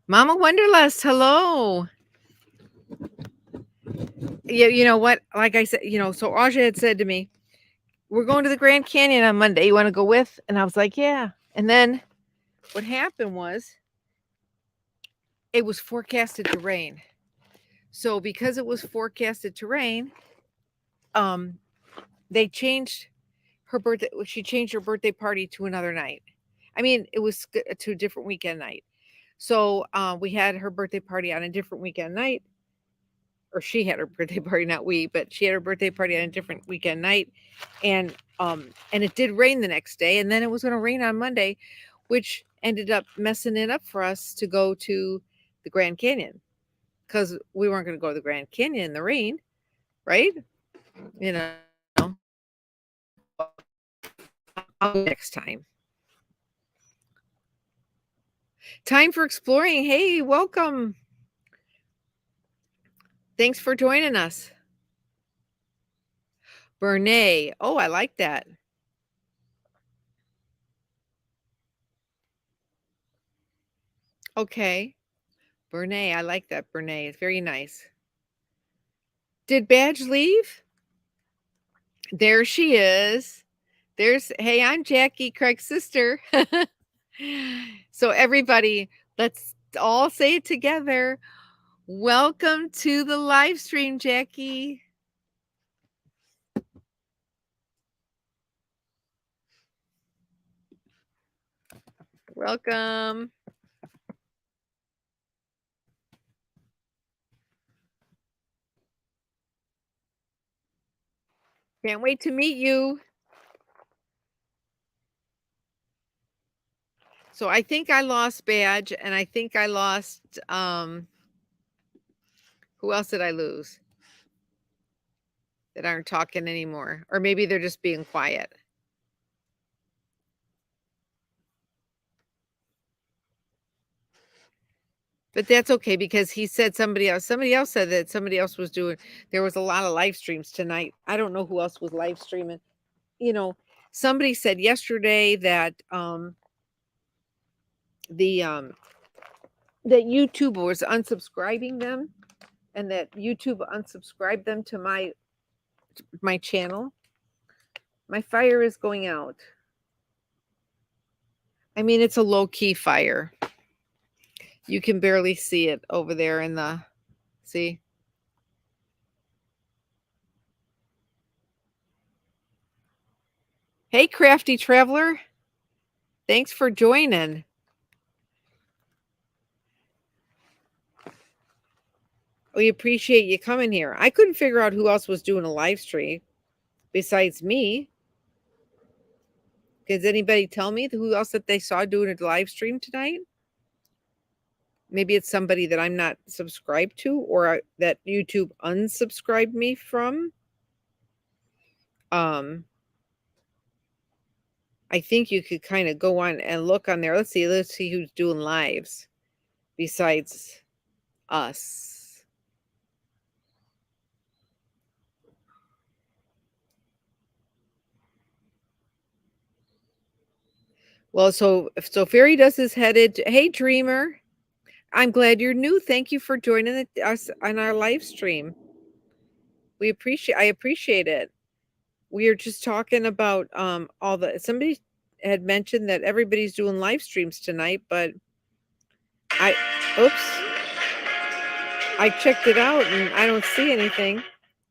Mama Wonderlust, hello. Yeah, you know what? Like I said, so Aja had said to me, we're going to the Grand Canyon on Monday. You want to go with? And I was like, yeah. And then what happened was it was forecasted to rain. So because it was forecasted to rain, they changed her birthday. She changed her birthday party to another night. I mean, it was to a different weekend night. So we had her birthday party on a different weekend night. Or she had her birthday party, not we, but she had her birthday party on a different weekend night. And it did rain the next day, and then it was going to rain on Monday, which ended up messing it up for us to go to the Grand Canyon, because we weren't going to go to the Grand Canyon in the rain, right? You know, next time. Time for exploring. Hey, welcome. Thanks for joining us. Bernay. Oh, I like that. Okay. Bernay. I like that, Bernay. It's very nice. Did Badge leave? There she is. Hey, I'm Jackie, Craig's sister. So everybody, let's all say it together. Welcome to the live stream, Jackie. Welcome. Can't wait to meet you. So I think I lost Badge, and I think I lost, who else did I lose that aren't talking anymore? Or maybe they're just being quiet. But that's okay, because he said somebody else said that somebody else was doing, there was a lot of live streams tonight. I don't know who else was live streaming. Somebody said yesterday that that YouTube was unsubscribing them, and that YouTube unsubscribed them to my channel. My fire is going out. I mean, it's a low-key fire. You can barely see it over there in the, see? Hey, Crafty Traveler. Thanks for joining. We appreciate you coming here. I couldn't figure out who else was doing a live stream besides me. Does anybody tell me who else that they saw doing a live stream tonight? Maybe it's somebody that I'm not subscribed to, or that YouTube unsubscribed me from. I think you could kind of go on and look on there. Let's see who's doing lives besides us. Well, so Fairy Dust is headed. Hey, Dreamer. I'm glad you're new. Thank you for joining us on our live stream. I appreciate it. We are just talking about somebody had mentioned that everybody's doing live streams tonight, but I checked it out and I don't see anything.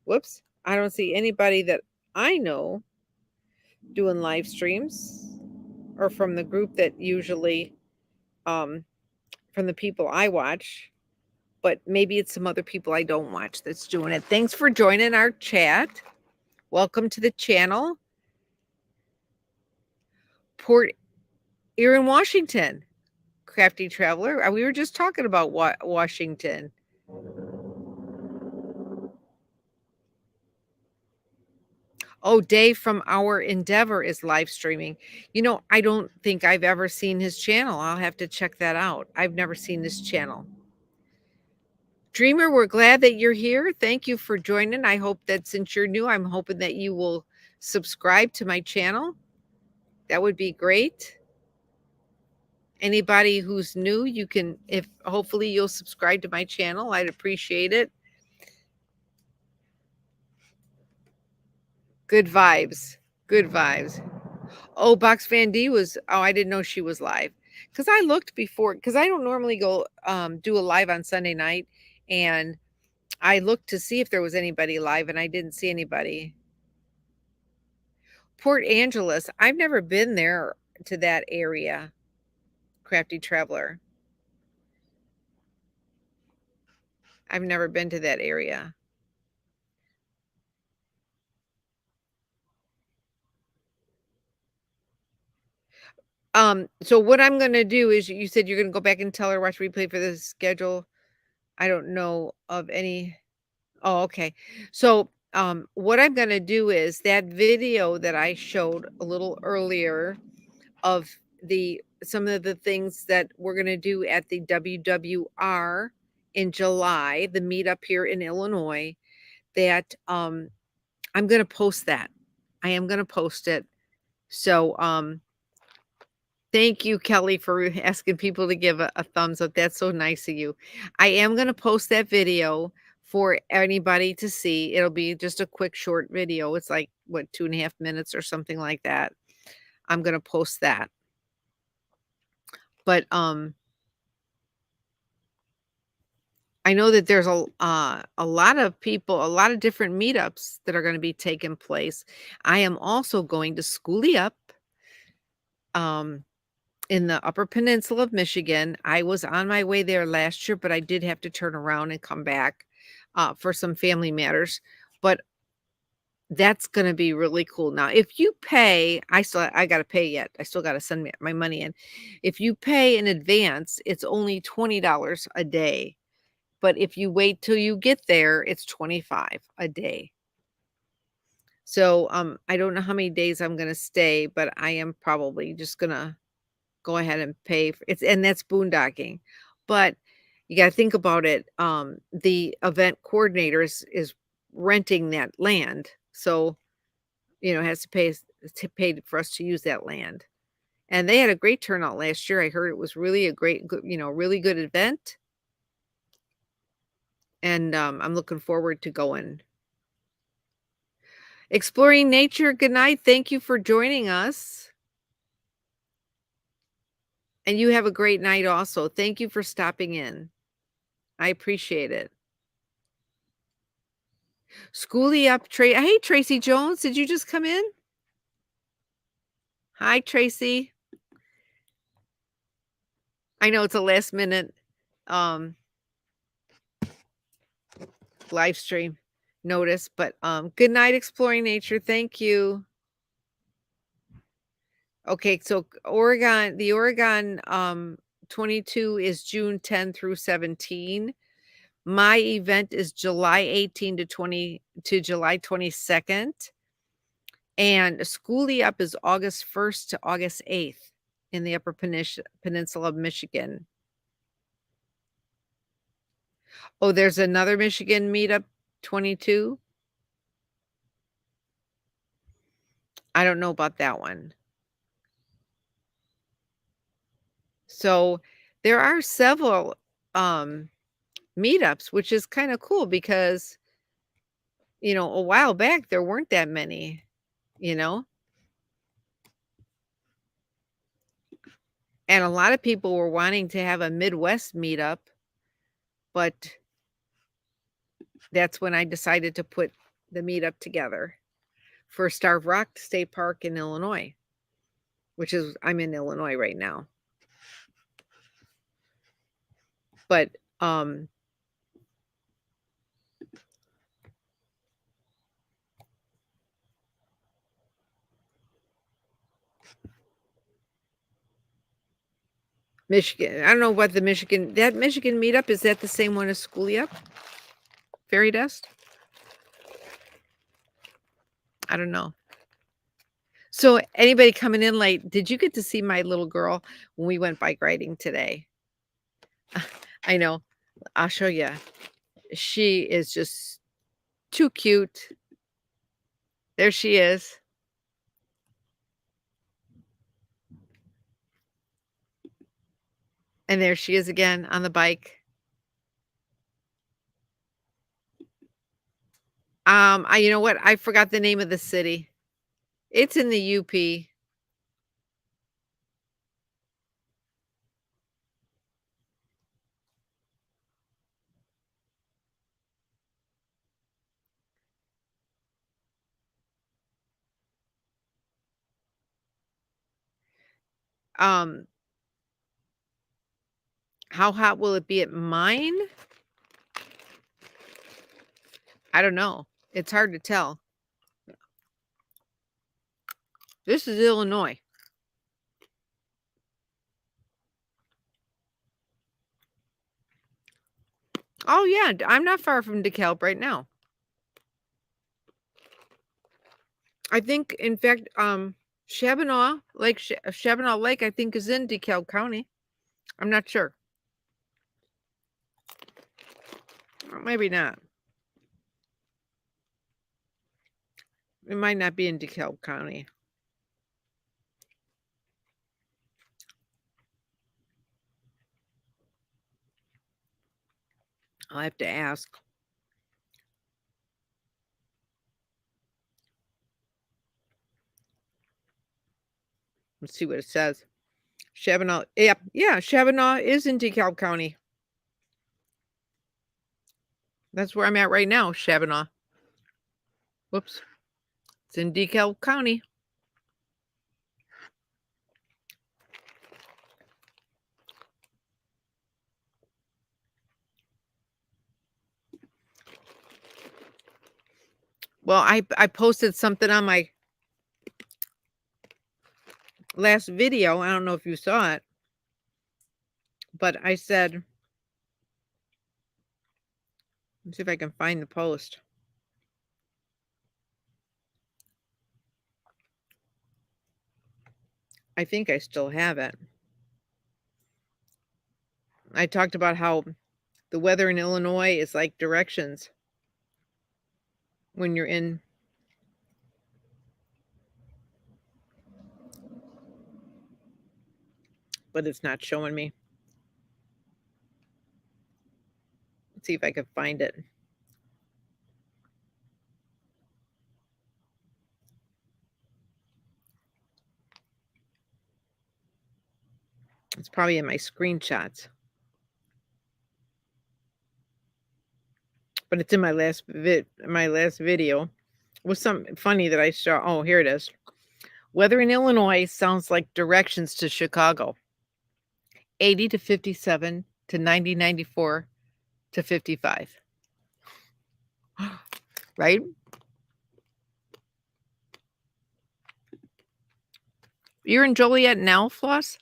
Whoops. I don't see anybody that I know doing live streams, or from the group that usually from the people I watch. But maybe it's some other people I don't watch that's doing it. Thanks for joining our chat. Welcome to the channel. Port Erin, Washington. Crafty Traveler. We were just talking about Washington. Oh, Dave from Our Endeavor is live streaming. I don't think I've ever seen his channel. I'll have to check that out. I've never seen this channel. Dreamer, we're glad that you're here. Thank you for joining. I hope that since you're new, I'm hoping that you will subscribe to my channel. That would be great. Anybody who's new, you can, if hopefully you'll subscribe to my channel. I'd appreciate it. Good vibes. Good vibes. Oh, Box Van D I didn't know she was live. Because I looked before, because I don't normally go do a live on Sunday night. And I looked to see if there was anybody live, and I didn't see anybody. Port Angeles. I've never been there to that area. Crafty Traveler. I've never been to that area. So what I'm going to do is, you said you're going to go back and tell her watch replay for the schedule. I don't know of any. Oh, okay. So, what I'm going to do is that video that I showed a little earlier of some of the things that we're going to do at the WWR in July, the meetup here in Illinois, that I'm going to post that. I am going to post it. So, thank you, Kelly, for asking people to give a thumbs up. That's so nice of you. I am going to post that video for anybody to see. It'll be just a quick, short video. It's like, 2.5 minutes or something like that. I'm going to post that. But I know that there's a lot of people, a lot of different meetups that are going to be taking place. I am also going to Schoolie Up in the Upper Peninsula of Michigan. I was on my way there last year, but I did have to turn around and come back for some family matters. But that's going to be really cool. Now, if you pay, I got to pay yet. I still got to send my money in. If you pay in advance, it's only $20 a day. But if you wait till you get there, it's $25 a day. So I don't know how many days I'm going to stay, but I am probably just going to go ahead and pay for it. And that's boondocking. But you got to think about it. The event coordinator is renting that land. So, has to pay for us to use that land. And they had a great turnout last year. I heard it was really a really good event. And I'm looking forward to going. Exploring Nature, good night. Thank you for joining us. And you have a great night also. Thank you for stopping in. I appreciate it. Schoolie Up, hey, Tracy Jones, did you just come in? Hi, Tracy. I know it's a last minute live stream notice, but good night, Exploring Nature. Thank you. Okay, so the Oregon 22 is June 10 through 17. My event is July 18 to July 22nd. And Schoolie Up is August 1st to August 8th in the Upper Peninsula of Michigan. Oh, there's another Michigan meetup 22. I don't know about that one. So there are several meetups, which is kind of cool because, a while back there weren't that many, and a lot of people were wanting to have a Midwest meetup, but that's when I decided to put the meetup together for Starved Rock State Park in Illinois, I'm in Illinois right now. But Michigan, I don't know what that Michigan meetup, is that the same one as Schoolie Up? Fairy Dust? I don't know. So anybody coming in late, did you get to see my little girl when we went bike riding today? I know. I'll show you. She is just too cute. There she is. And there she is again on the bike. You know what? I forgot the name of the city. It's in the UP. How hot will it be at mine? I don't know. It's hard to tell. This is Illinois. Oh yeah, I'm not far from DeKalb right now. I think, in fact, Shabanaw Lake, I think, is in DeKalb County. I'm not sure. Or maybe not. It might not be in DeKalb County. I'll have to ask. Let's see what it says. Shabanaw. Yeah, Shabanaw is in DeKalb County. That's where I'm at right now, Shabanaw. Whoops. It's in DeKalb County. Well, I posted something on my last video. I don't know if you saw it, but I said, let's see if I can find the post. I think I still have it. I talked about how the weather in Illinois is like directions when you're in. But it's not showing me. Let's see if I can find it. It's probably in my screenshots. But it's in my last video. It was something funny that I saw. Oh, here it is. Weather in Illinois sounds like directions to Chicago. 80 to 57 to 90, 94 to 55. Right? You're in Joliet now, Floss?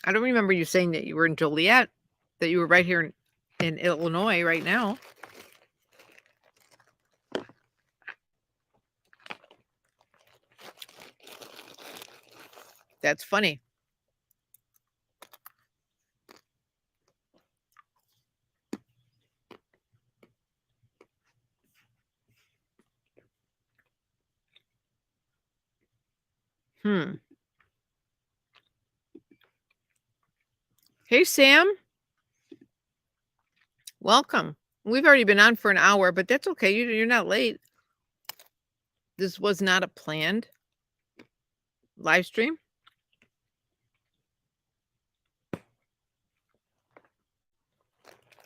I don't remember you saying that you were in Joliet, that you were right here in Illinois right now. That's funny. Hey, Sam. Welcome. We've already been on for an hour, but that's okay. You're not late. This was not a planned live stream.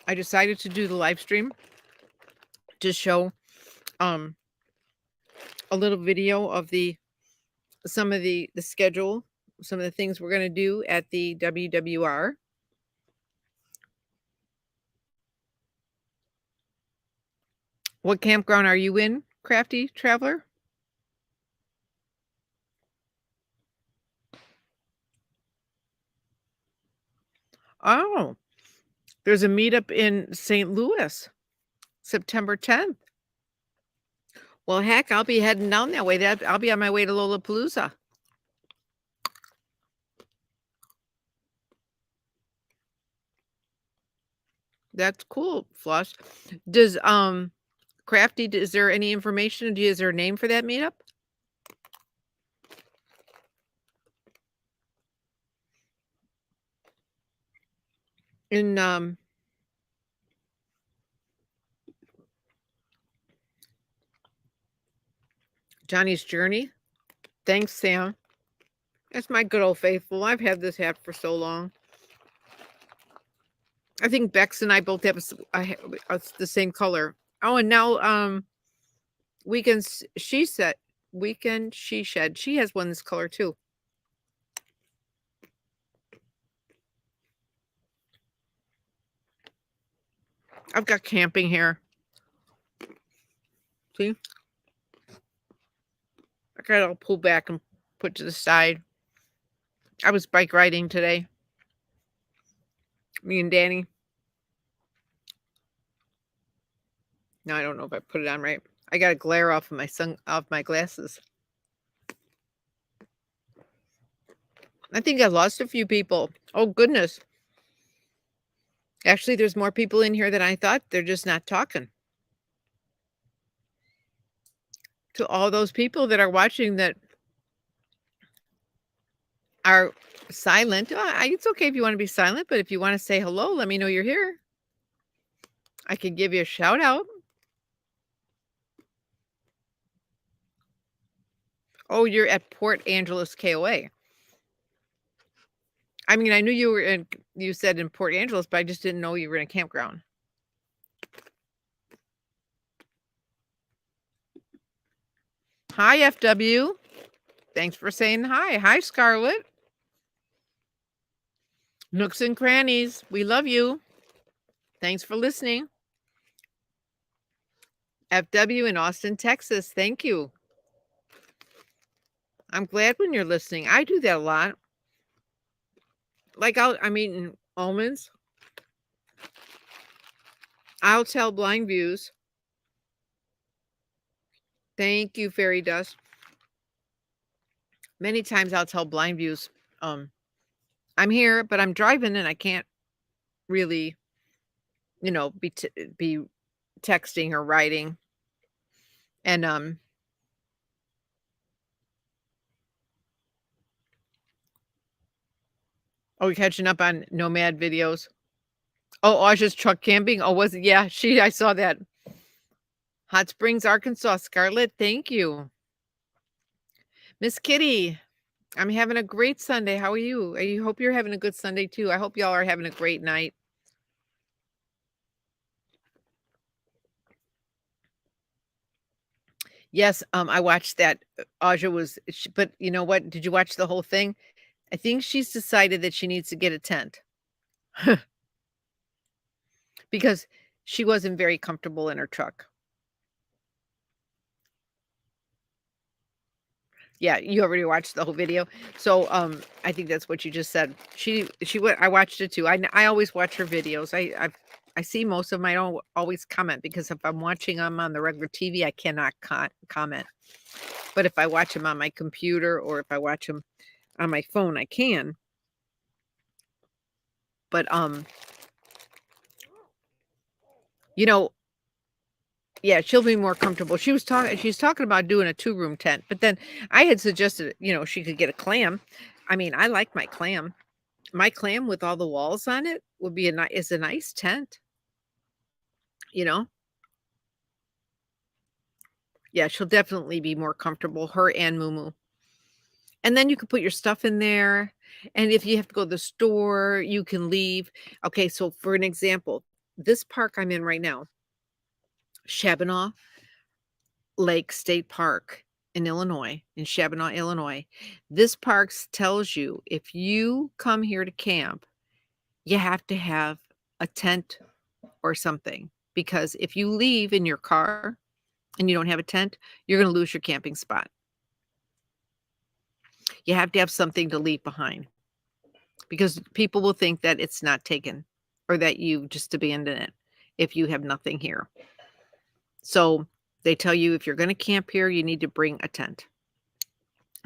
I decided to do the live stream to show a little video of some of the schedule, some of the things we're going to do at the WWR. What campground are you in, Crafty Traveler? Oh, there's a meetup in St. Louis, September 10th. Well, heck, I'll be heading down that way. I'll be on my way to Lollapalooza. That's cool, Flush. Does Crafty, is there any information? Is there a name for that meetup? In Johnny's Journey. Thanks, Sam. That's my good old faithful. I've had this hat for so long. I think Bex and I both have the same color. Oh, and now Weekend She Shed. She has one this color too. I've got camping here. See? I got it all pulled back and put to the side. I was bike riding today. Me and Danny. No, I don't know if I put it on right. I got a glare off of my glasses. I think I lost a few people. Oh, goodness. Actually, there's more people in here than I thought. They're just not talking. To all those people that are watching that are silent, it's okay if you want to be silent, but if you want to say hello, let me know you're here. I can give you a shout out. Oh, you're at Port Angeles, KOA. I mean, I knew you said in Port Angeles, but I just didn't know you were in a campground. Hi, FW. Thanks for saying hi. Hi, Scarlett. Nooks and crannies, we love you. Thanks for listening. FW in Austin, Texas. Thank you. I'm glad when you're listening. I do that a lot. Like I'm eating almonds. I'll tell Blind Views. Thank you, Fairy Dust. Many times I'll tell Blind Views, I'm here, but I'm driving and I can't really, be texting or writing. And we're catching up on Nomad videos. Oh, Aja's truck camping. Oh, was it? Yeah, I saw that. Hot Springs, Arkansas. Scarlett, thank you. Miss Kitty, I'm having a great Sunday. How are you? I hope you're having a good Sunday too. I hope y'all are having a great night. Yes, I watched that. Aja but you know what? Did you watch the whole thing? I think she's decided that she needs to get a tent. Because she wasn't very comfortable in her truck. Yeah, you already watched the whole video. So, I think that's what you just said. She went. I watched it too. I always watch her videos. I see most of them. I don't always comment because if I'm watching them on the regular TV, I cannot comment. But if I watch them on my computer or if I watch them on my phone, I can. But you know, yeah, she'll be more comfortable. She's talking about doing a 2-room tent, but then I had suggested, she could get a clam. I mean, I like my clam. My clam with all the walls on it would be is a nice tent, you know? Yeah, she'll definitely be more comfortable, her and Moo. And then you can put your stuff in there. And if you have to go to the store, you can leave. Okay, so for an example, this park I'm in right now, Shabana Lake State Park in Illinois, in Shabana, Illinois. This park tells you if you come here to camp, you have to have a tent or something. Because if you leave in your car and you don't have a tent, you're going to lose your camping spot. You have to have something to leave behind because people will think that it's not taken or that you just abandon it if you have nothing here. So they tell you if you're going to camp here, you need to bring a tent,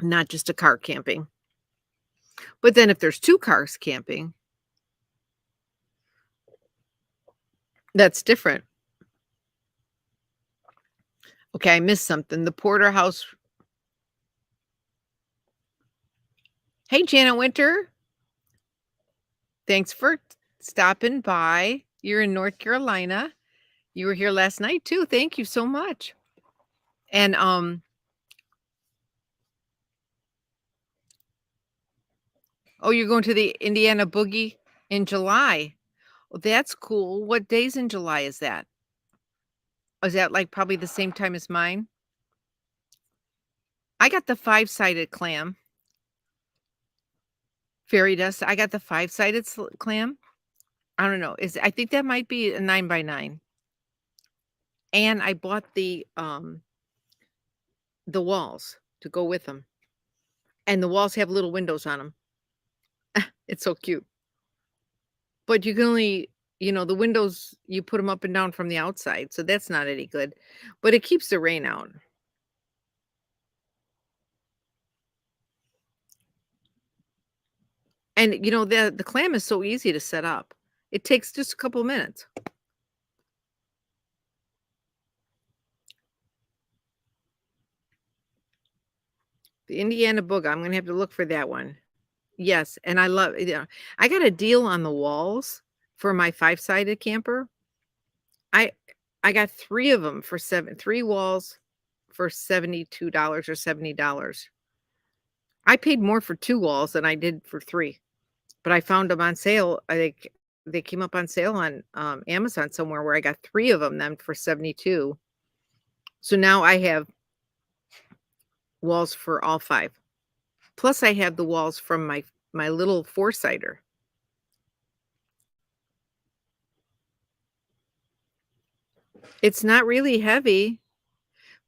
not just a car camping. But then if there's 2 cars camping, that's different. Okay, I missed something. The porterhouse. Hey, Janet Winter. Thanks for stopping by. You're in North Carolina. You were here last night too. Thank you so much. And oh, you're going to the Indiana Boogie in July. Well, that's cool. What days in July is that? Is that like probably the same time as mine? I got the 5-sided clam. Fairy dust. I got the 5-sided clam. I don't know. I think that might be a 9x9. And I bought the walls to go with them. And the walls have little windows on them. It's so cute. But you can only, the windows, you put them up and down from the outside. So that's not any good. But it keeps the rain out. And, the clam is so easy to set up. It takes just a couple minutes. The Indiana Booga. I'm going to have to look for that one. Yes, and I love I got a deal on the walls for my 5-sided camper. I got 3 of them for 3 walls for $72 or $70. I paid more for 2 walls than I did for 3. But I found them on sale. I think they came up on sale on Amazon somewhere where I got 3 of them then for 72. So now I have walls for all 5. Plus I have the walls from my little 4-sider. It's not really heavy,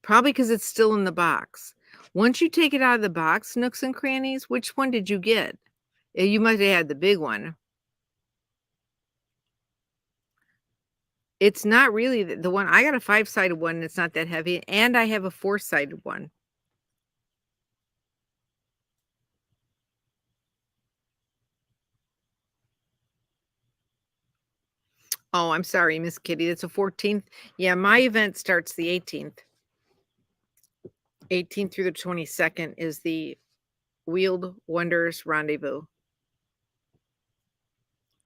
probably because it's still in the box. Once you take it out of the box, Nooks and Crannies, which one did you get? You might have had the big one. It's not really the one. I got a 5-sided one, and it's not that heavy, and I have a 4-sided one. Oh, I'm sorry, Miss Kitty. It's a 14th. Yeah, my event starts the 18th. 18th through the 22nd is the Wheeled Wonders Rendezvous.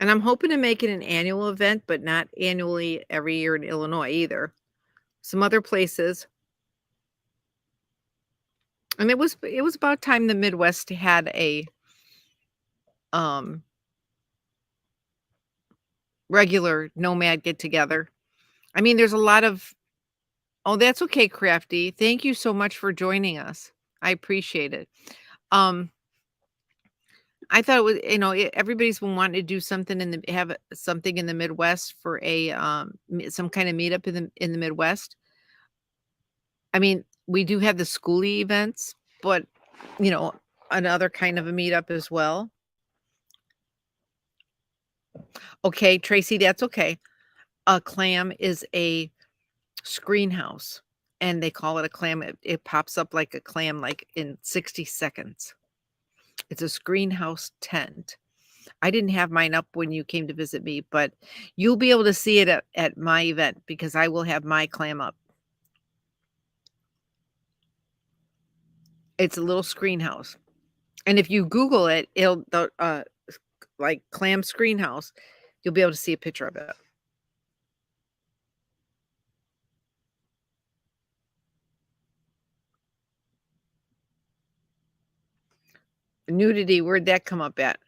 And I'm hoping to make it an annual event, but not annually every year in Illinois either. Some other places. And it was about time the Midwest had a regular nomad get together. I mean, there's a lot of oh, that's okay, Crafty. Thank you so much for joining us. I appreciate it. I thought it was, everybody's been wanting to do something have something in the Midwest for some kind of meetup in the Midwest. I mean, we do have the schooly events, but you know, another kind of a meetup as well. Okay, Tracy, that's okay. A clam is a screen house, and they call it a clam. It pops up like a clam like in 60 seconds. It's a screen house tent. I didn't have mine up when you came to visit me, but you'll be able to see it at my event because I will have my clam up. It's a little screen house. And if you Google it, like clam screen house, you'll be able to see a picture of it. Nudity, where'd that come up at?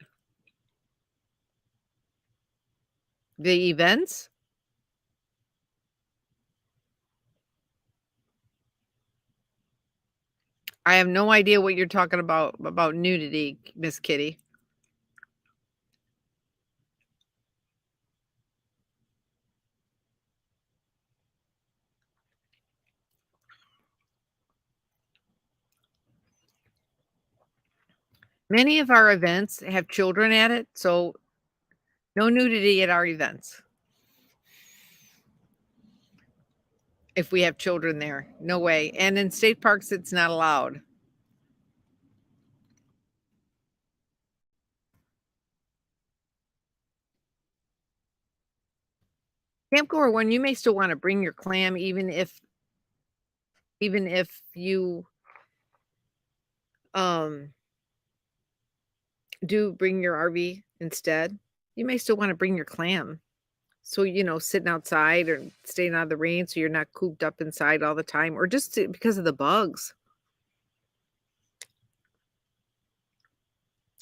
The events? I have no idea what you're talking about nudity, Miss Kitty. Many of our events have children at it, so no nudity at our events. If we have children there, no way. And in state parks, it's not allowed. Campgoer one, you may still want to bring your clam, even if you do bring your RV instead. You may still want to bring your clam. So, sitting outside or staying out of the rain so you're not cooped up inside all the time, or just because of the bugs.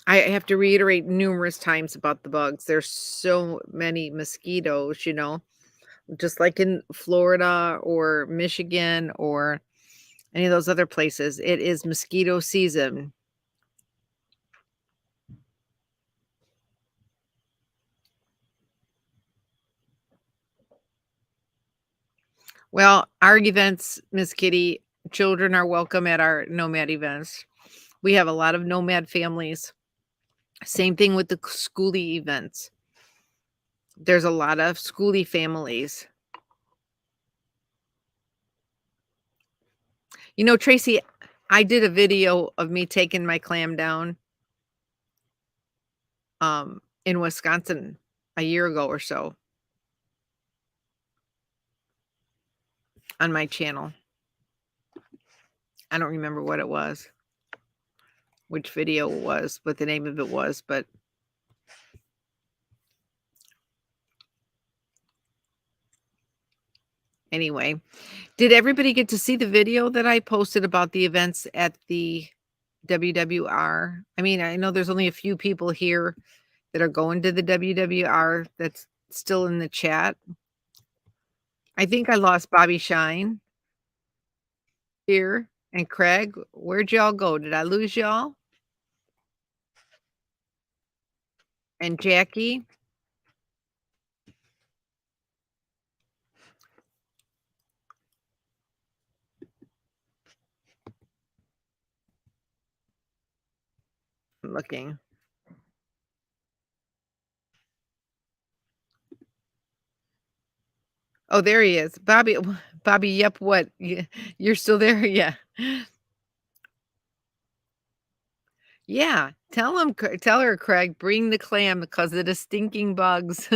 I have to reiterate numerous times about the bugs. There's so many mosquitoes, just like in Florida or Michigan or any of those other places. It is mosquito season. Well, our events, Miss Kitty, children are welcome at our nomad events. We have a lot of nomad families. Same thing with the schoolie events. There's a lot of schoolie families. Tracy, I did a video of me taking my clam down in Wisconsin a year ago or so on my channel. I don't remember what it was, which video it was, what the name of it was, but anyway, did everybody get to see the video that I posted about the events at the WWR? I mean, I know there's only a few people here that are going to the WWR that's still in the chat. I think I lost Bobby Shine here and Craig. Where'd y'all go? Did I lose y'all? And Jackie? I'm looking. Oh, there he is. Bobby, yep, what? You're still there? Yeah. Yeah. Tell her, Craig, bring the clam because of the stinking bugs.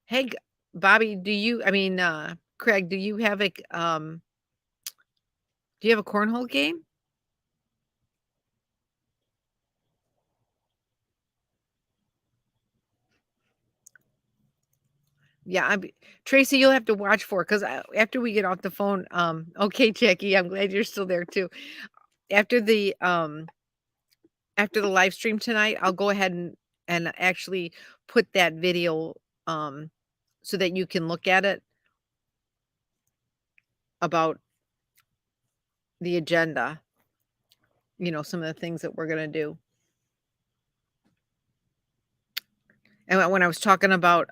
Hey, Bobby, Craig, do you have do you have a cornhole game? Yeah, Tracy, you'll have to watch for because after we get off the phone, okay, Jackie, I'm glad you're still there too. After the live stream tonight, I'll go ahead and actually put that video so that you can look at it about the agenda. some of the things that we're going to do. And when I was talking about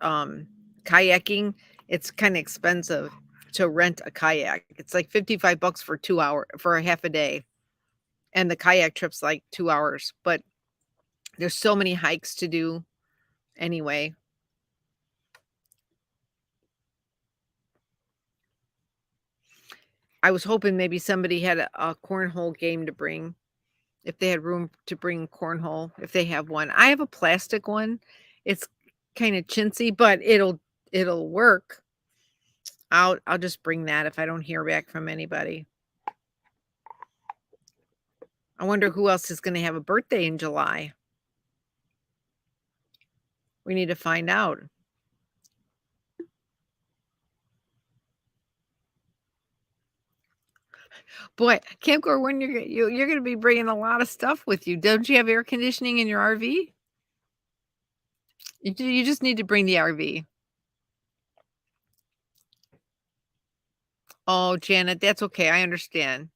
kayaking, it's kind of expensive to rent a kayak. It's like $55 for 2 hours, for a half a day. And the kayak trip's like 2 hours, but there's so many hikes to do anyway. I was hoping maybe somebody had a cornhole game to bring, if they had room to bring cornhole, if they have one. I have a plastic one. It's kind of chintzy, but it'll work. I'll just bring that if I don't hear back from anybody. I wonder who else is going to have a birthday in July. We need to find out. Boy, Camp Gordon, you're going to be bringing a lot of stuff with you. Don't you have air conditioning in your RV? You just need to bring the RV. Oh, Janet, that's okay. I understand.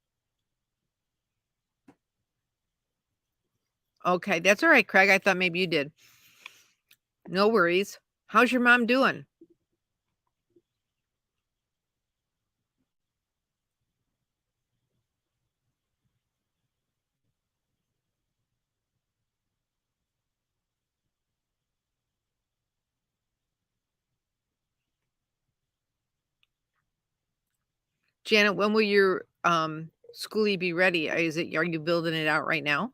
Okay, that's all right, Craig. I thought maybe you did. No worries. How's your mom doing? Janet, when will your schoolie be ready? Are you building it out right now?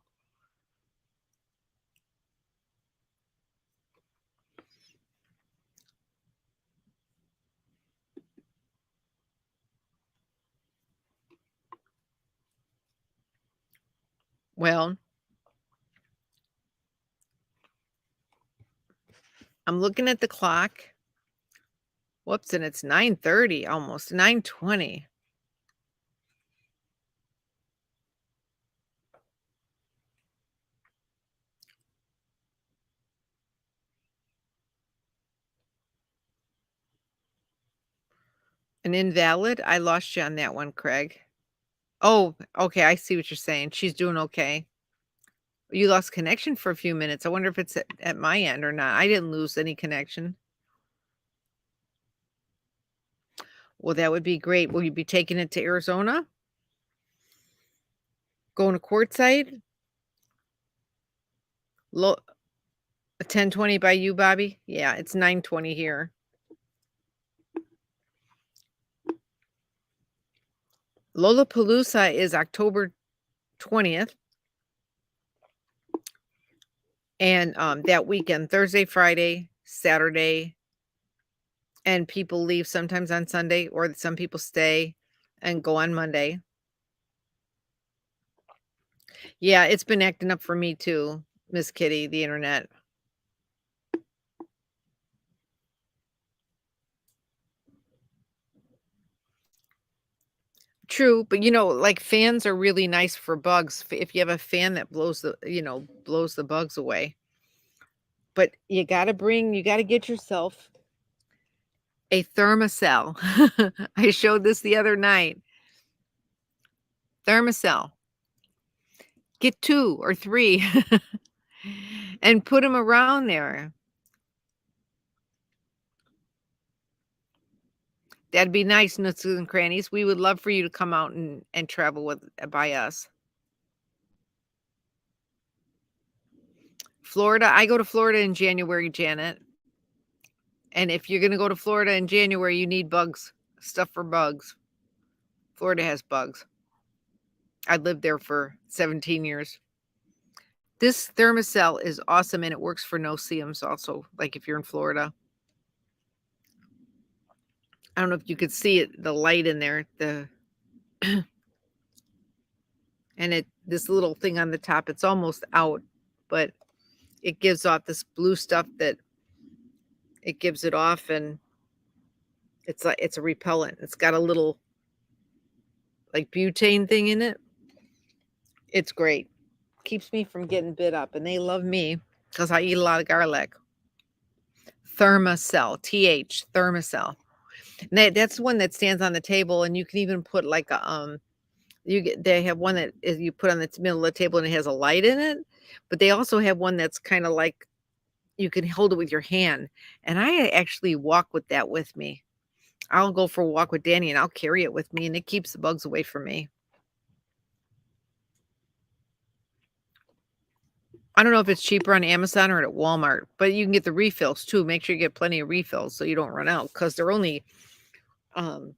Well, I'm looking at the clock. Whoops, and it's 9:30, almost 9:20. An invalid? I lost you on that one, Craig. Oh, okay. I see what you're saying. She's doing okay. You lost connection for a few minutes. I wonder if it's at my end or not. I didn't lose any connection. Well, that would be great. Will you be taking it to Arizona? Going to Quartzsite? 10:20 by you, Bobby? Yeah, it's 9:20 here. Lollapalooza is October 20th. And that weekend, Thursday, Friday, Saturday, and people leave sometimes on Sunday, or some people stay and go on Monday. Yeah, it's been acting up for me too, Miss Kitty, the internet. True, but like fans are really nice for bugs. If you have a fan that blows the bugs away. But you got to get yourself a thermocell. I showed this the other night. Thermocell. Get 2 or 3 and put them around there. That'd be nice, nooks and crannies. We would love for you to come out and travel by us. Florida, I go to Florida in January, Janet. And if you're going to go to Florida in January, you need bugs, stuff for bugs. Florida has bugs. I lived there for 17 years. This thermocell is awesome, and it works for no-see-ums also, like if you're in Florida. I don't know if you could see it, the light in there, and this little thing on the top, it's almost out, but it gives off this blue stuff that it gives it off, and it's a repellent. It's got a little like butane thing in it. It's great. Keeps me from getting bit up, and they love me because I eat a lot of garlic. Thermocell, Thermocell. And that's one that stands on the table, and you can even put like a They have one that is you put on the middle of the table and it has a light in it, but they also have one that's kinda like you can hold it with your hand, and I actually walk with that with me. I'll go for a walk with Danny, and I'll carry it with me, and it keeps the bugs away from me. I don't know if it's cheaper on Amazon or at Walmart, but you can get the refills too. Make sure you get plenty of refills so you don't run out because they're only um,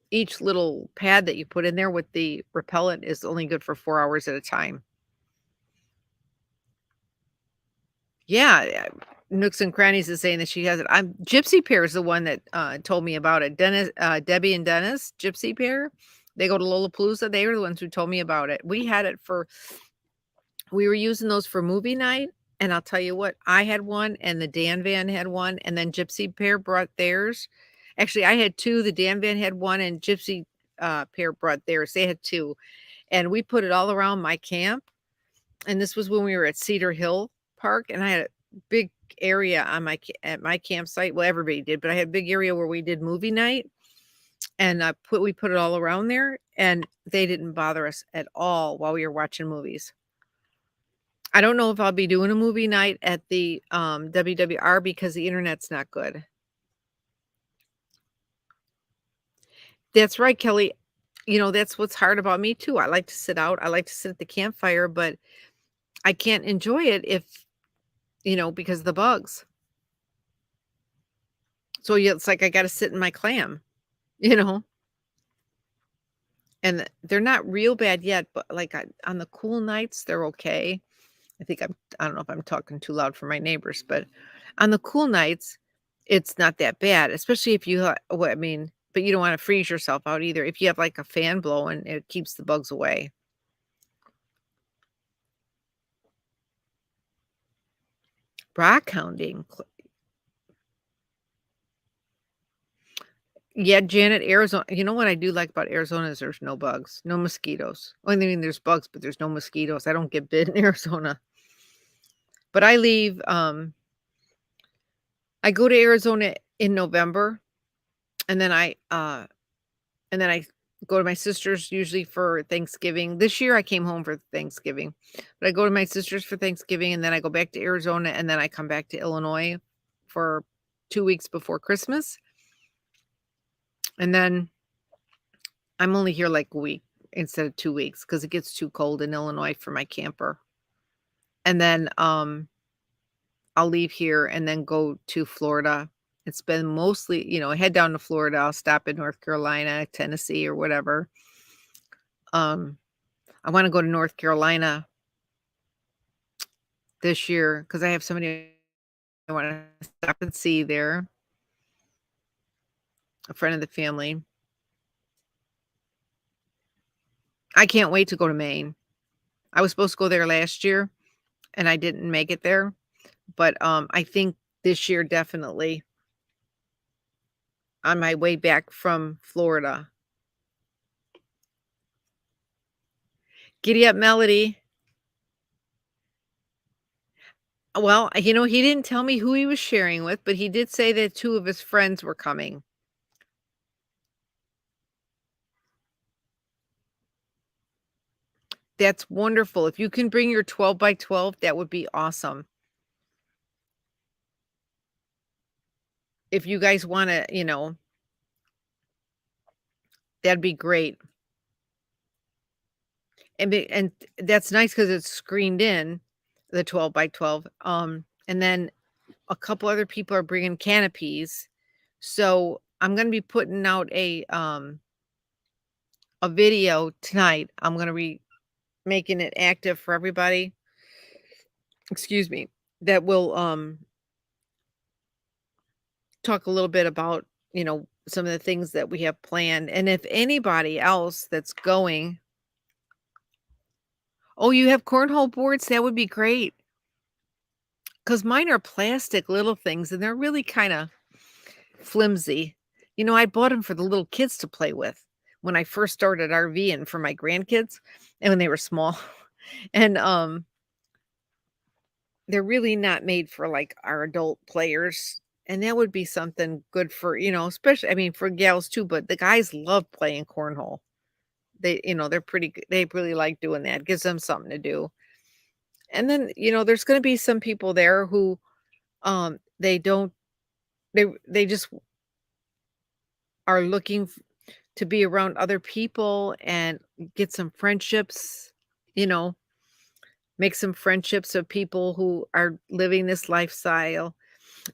each little pad that you put in there with the repellent is only good for 4 hours at a time. Yeah, Nooks and Crannies is saying that she has it. Gypsy Pear is the one that told me about it. Debbie and Dennis, Gypsy Pear. They go to Lollapalooza. They were the ones who told me about it. We were using those for movie night, and I'll tell you what, I had one, and the Dan Van had one, and then Gypsy Pear brought theirs. Actually, I had 2, the Dan Van had one, and Gypsy, Pear brought theirs. They had 2, and we put it all around my camp, and this was when we were at Cedar Hill Park, and I had a big area on at my campsite. Well, everybody did, but I had a big area where we did movie night, and we put it all around there, and they didn't bother us at all while we were watching movies. I don't know if I'll be doing a movie night at the, WWR because the internet's not good. That's right, Kelly. That's what's hard about me too. I like to sit out. I like to sit at the campfire, but I can't enjoy it because of the bugs. So, yeah, it's like I gotta sit in my clam, you know? And they're not real bad yet, but, like, on the cool nights, they're okay. I don't know if I'm talking too loud for my neighbors, but on the cool nights, it's not that bad, especially if you but you don't wanna freeze yourself out either. If you have, like, a fan blowing, it keeps the bugs away. Rock hounding. Yeah, Janet, Arizona. You know what I do like about Arizona is there's no bugs, no mosquitoes. Well, I mean, there's bugs, but there's no mosquitoes. I don't get bit in Arizona. But I go to Arizona in November, and then I go to my sister's usually for Thanksgiving. This year I came home for Thanksgiving, but I go to my sister's for Thanksgiving, and then I go back to Arizona, and then I come back to Illinois for 2 weeks before Christmas. And then I'm only here like a week instead of 2 weeks because it gets too cold in Illinois for my camper. And then I'll leave here and then go to Florida. It's been mostly, head down to Florida. I'll stop in North Carolina, Tennessee, or whatever. I want to go to North Carolina this year because I have somebody I want to stop and see there, a friend of the family. I can't wait to go to Maine. I was supposed to go there last year and I didn't make it there, but I think this year definitely on my way back from Florida. Giddy up, Melody. Well, he didn't tell me who he was sharing with, but he did say that 2 of his friends were coming. That's wonderful. If you can bring your 12 by 12, that would be awesome. If you guys wanna, that'd be great. And that's nice because it's screened in, the 12 by 12. And then a couple other people are bringing canopies. So I'm gonna be putting out a video tonight. I'm gonna be making it active for everybody. Excuse me. That will talk a little bit about, some of the things that we have planned. And if anybody else that's going, oh, you have cornhole boards, that would be great. Because mine are plastic little things and they're really kind of flimsy. I bought them for the little kids to play with when I first started RVing for my grandkids and when they were small. And they're really not made for like our adult players. And that would be something good for, especially, I mean, for gals too, but the guys love playing cornhole. they're pretty good. They really like doing that. Gives them something to do. And then, there's going to be some people there who they don't they just are looking to be around other people and get some friendships, you know, make some friendships of people who are living this lifestyle.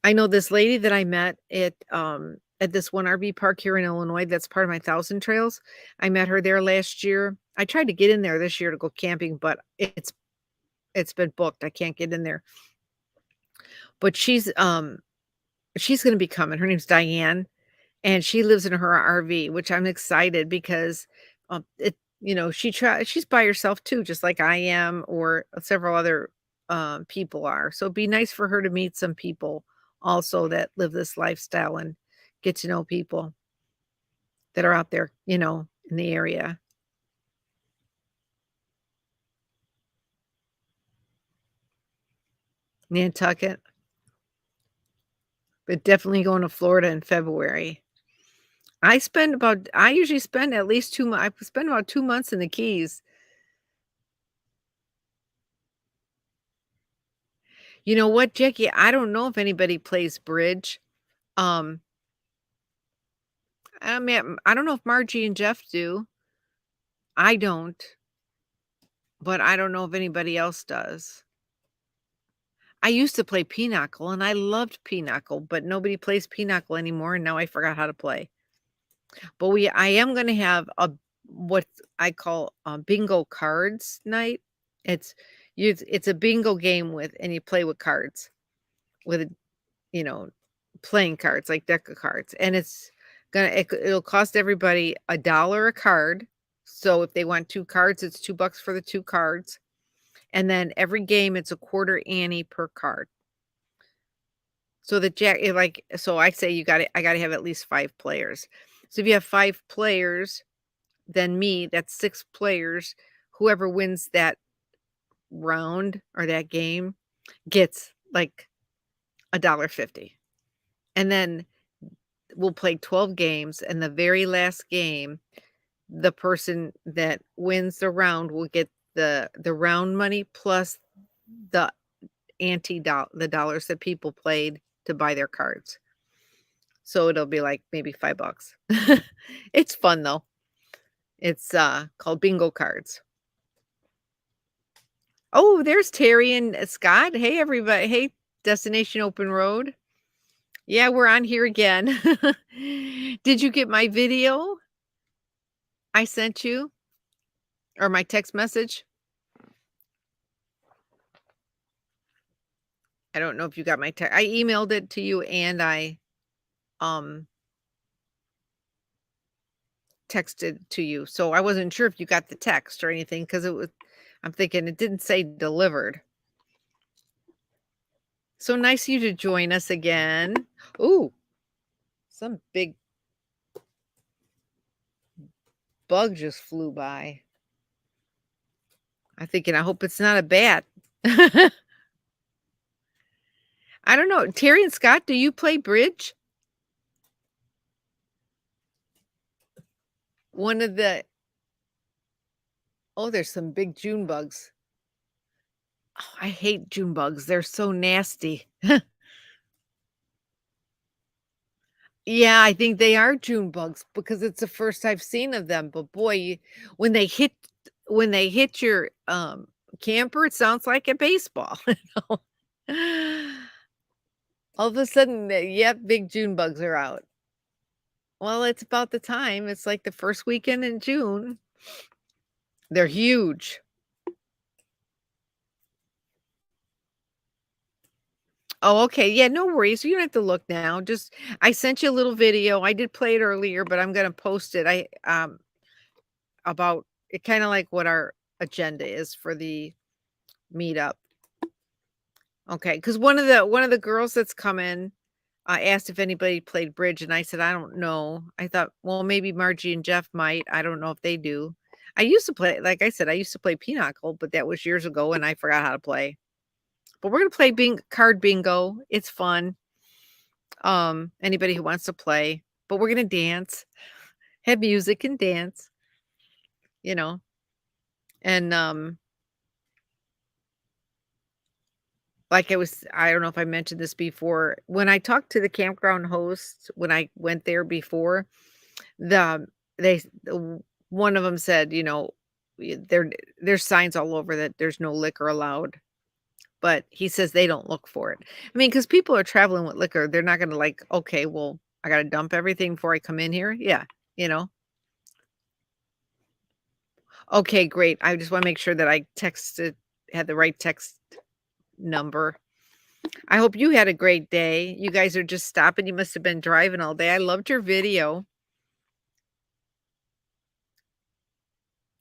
I know this lady that I met at this one RV park here in Illinois that's part of my Thousand Trails. I met her there last year. I tried to get in there this year to go camping, but it's been booked. I can't get in there. But she's going to be coming. Her name's Diane, and she lives in her RV, which I'm excited because she's by herself too, just like I am, or several other people are. So it'd be nice for her to meet some people also that live this lifestyle and get to know people that are out there, in the area. Nantucket. But definitely going to Florida in February. I usually spend at least 2 months. I spend about 2 months in the Keys. You know what, Jackie? I don't know if anybody plays bridge. Um, I mean, I don't know if Margie and Jeff do. I don't, but I don't know if anybody else does. I used to play pinochle and I loved pinochle, but nobody plays pinochle anymore, and now I forgot how to play. But I am going to have what I call a bingo cards night. It's a bingo game and you play with cards, with you know playing cards like deck of cards, and it'll cost everybody $1 a card. So if they want 2 cards, it's $2 for the 2 cards, and then every game it's a quarter ante per card. So so I say I got to have at least 5 players. So if you have 5 players, then that's 6 players. Whoever wins that round or that game gets like $1.50. And then we'll play 12 games, and the very last game, the person that wins the round will get the round money plus the the dollars that people played to buy their cards. So it'll be like maybe $5. It's fun though. It's called bingo cards. Oh, there's Terry and Scott. Hey everybody. Hey, Destination Open Road. Yeah, we're on here again. Did you get my video I sent you, or my text message? I don't know if you got my text. I emailed it to you, and I texted to you. So I wasn't sure if you got the text or anything, because I'm thinking it didn't say delivered. So nice of you to join us again. Ooh, some big bug just flew by. I'm thinking, I hope it's not a bat. I don't know. Terry and Scott, do you play bridge? There's some big June bugs. Oh, I hate June bugs. They're so nasty. Yeah, I think they are June bugs because it's the first I've seen of them. But boy, when they hit your camper, it sounds like a baseball. All of a sudden, yep, big June bugs are out. Well, it's about the time. It's like the first weekend in June. They're huge. Oh, okay. Yeah, no worries. You don't have to look now. I sent you a little video. I did play it earlier, but I'm gonna post it. About it, kind of like what our agenda is for the meetup. Okay, because one of the girls that's coming asked if anybody played bridge, and I said I don't know. I thought, well, maybe Margie and Jeff might. I don't know if they do. I used to play, like I said, I used to play pinochle, but that was years ago, and I forgot how to play. But we're gonna play card bingo. It's fun. Anybody who wants to play, but we're gonna dance, have music and dance. you know. And like I don't know if I mentioned this before. When I talked to the campground host when I went there before, the one of them said, there's signs all over that there's no liquor allowed. But he says they don't look for it. I mean, because people are traveling with liquor, they're not gonna like, "Okay, well, I gotta dump everything before I come in here?" Yeah, you know? Okay, great. I just wanna make sure that I had the right text number. I hope you had a great day. You guys are just stopping. You must have been driving all day. I loved your video.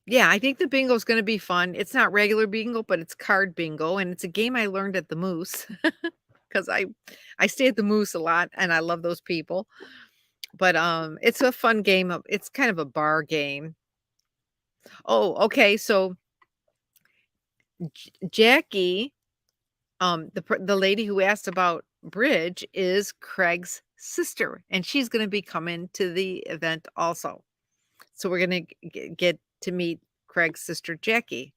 Yeah, I think the bingo's gonna be fun. It's not regular bingo, but it's card bingo, and it's a game I learned at the Moose because I stay at the Moose a lot, and I love those people. But, it's a fun game it's kind of a bar game. Oh, okay, so Jackie, the lady who asked about bridge is Craig's sister, and she's gonna be coming to the event also. So we're gonna get to meet Craig's sister, Jackie,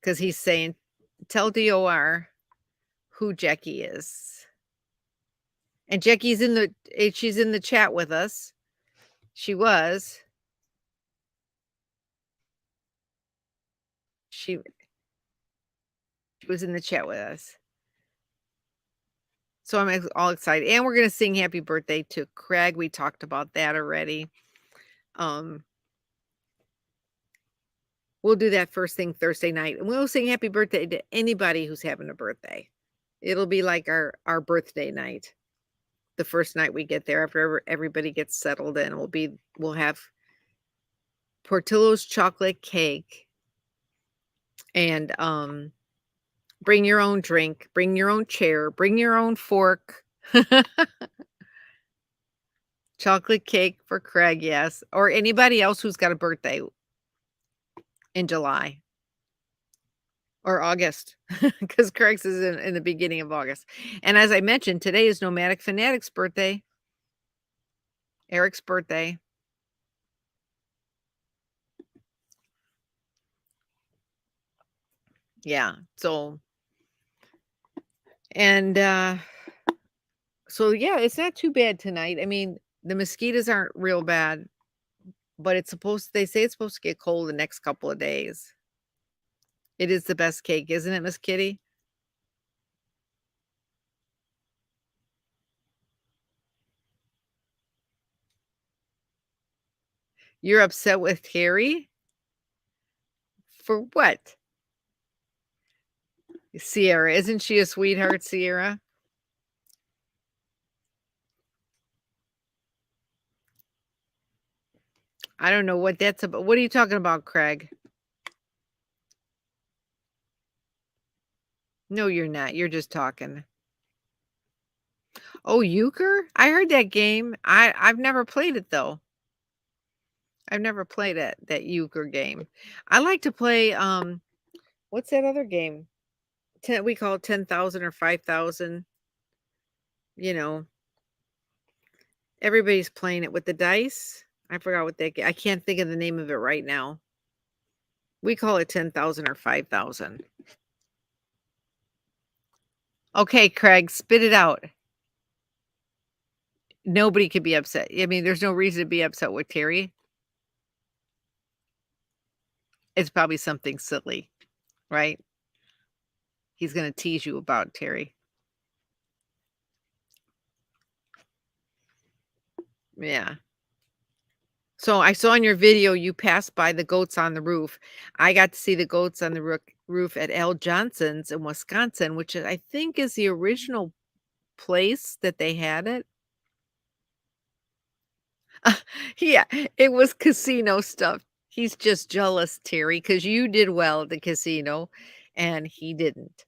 because he's saying, "Tell DOR who Jackie is." And she's in the chat with us. She was. She was in the chat with us. So I'm all excited, and we're gonna sing happy birthday to Craig. We talked about that already. Um, we'll do that first thing Thursday night, and we'll sing happy birthday to anybody who's having a birthday. It'll be like our birthday night. The first night we get there after everybody gets settled in, we'll have Portillo's chocolate cake and bring your own drink, bring your own chair, bring your own fork. Chocolate cake for Craig, yes, or anybody else who's got a birthday in July or August, because Craig's is in the beginning of August. And as I mentioned, today is Nomadic Fanatic's birthday, Eric's birthday. Yeah, and so yeah, it's not too bad tonight. I mean, the mosquitoes aren't real bad, but they say it's supposed to get cold the next couple of days. It is the best cake, isn't it, Miss Kitty? You're upset with Terry? For what? Sierra, isn't she a sweetheart, Sierra? I don't know what that's about. What are you talking about, Craig? No, you're not. You're just talking. Oh, euchre? I heard that game. I've never played it though. I've never played that euchre game. I like to play what's that other game? We call it 10,000 or 5,000. You know, everybody's playing it with the dice. I forgot what I can't think of the name of it right now. We call it 10,000 or 5,000. Okay, Craig, spit it out. Nobody could be upset. I mean, there's no reason to be upset with Terry. It's probably something silly, right? He's going to tease you about Terry. Yeah. So I saw in your video you passed by the goats on the roof. I got to see the goats on the roof at Al Johnson's in Wisconsin, which I think is the original place that they had it. Yeah, it was casino stuff. He's just jealous, Terry, because you did well at the casino and he didn't.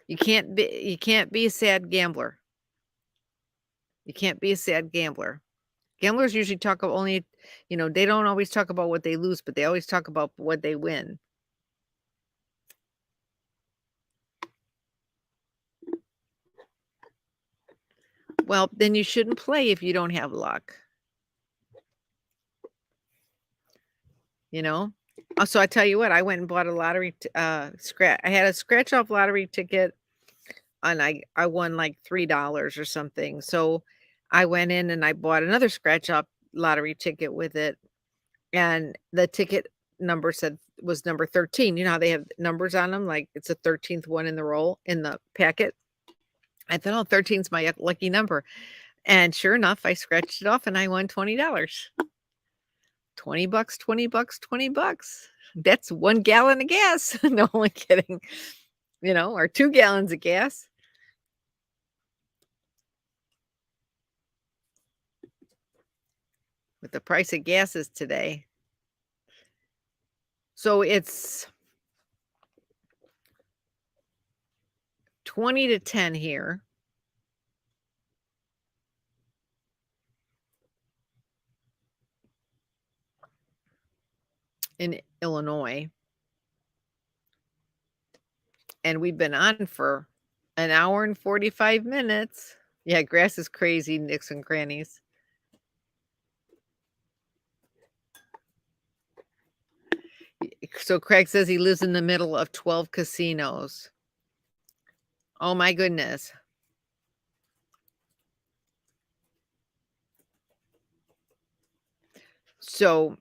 You can't be a sad gambler. You can't be a sad gambler. Gamblers usually talk about only, they don't always talk about what they lose, but they always talk about what they win. Well, then you shouldn't play if you don't have luck. You know? So I tell you what, I went and bought a lottery scratch. I had a scratch off lottery ticket and I won like $3 or something. So I went in and I bought another scratch off lottery ticket with it, and the ticket number was number 13. You know how they have numbers on them, like it's the 13th one in the roll in the packet. I thought, oh, 13's my lucky number. And sure enough, I scratched it off and I won $20. $20, $20, $20. That's 1 gallon of gas. No, only kidding. Or 2 gallons of gas. With the price of gases today. So it's 20 to 10 here. In Illinois. And we've been on for an hour and 45 minutes. Yeah, grass is crazy, nicks and crannies. So Craig says he lives in the middle of 12 casinos. Oh my goodness. So,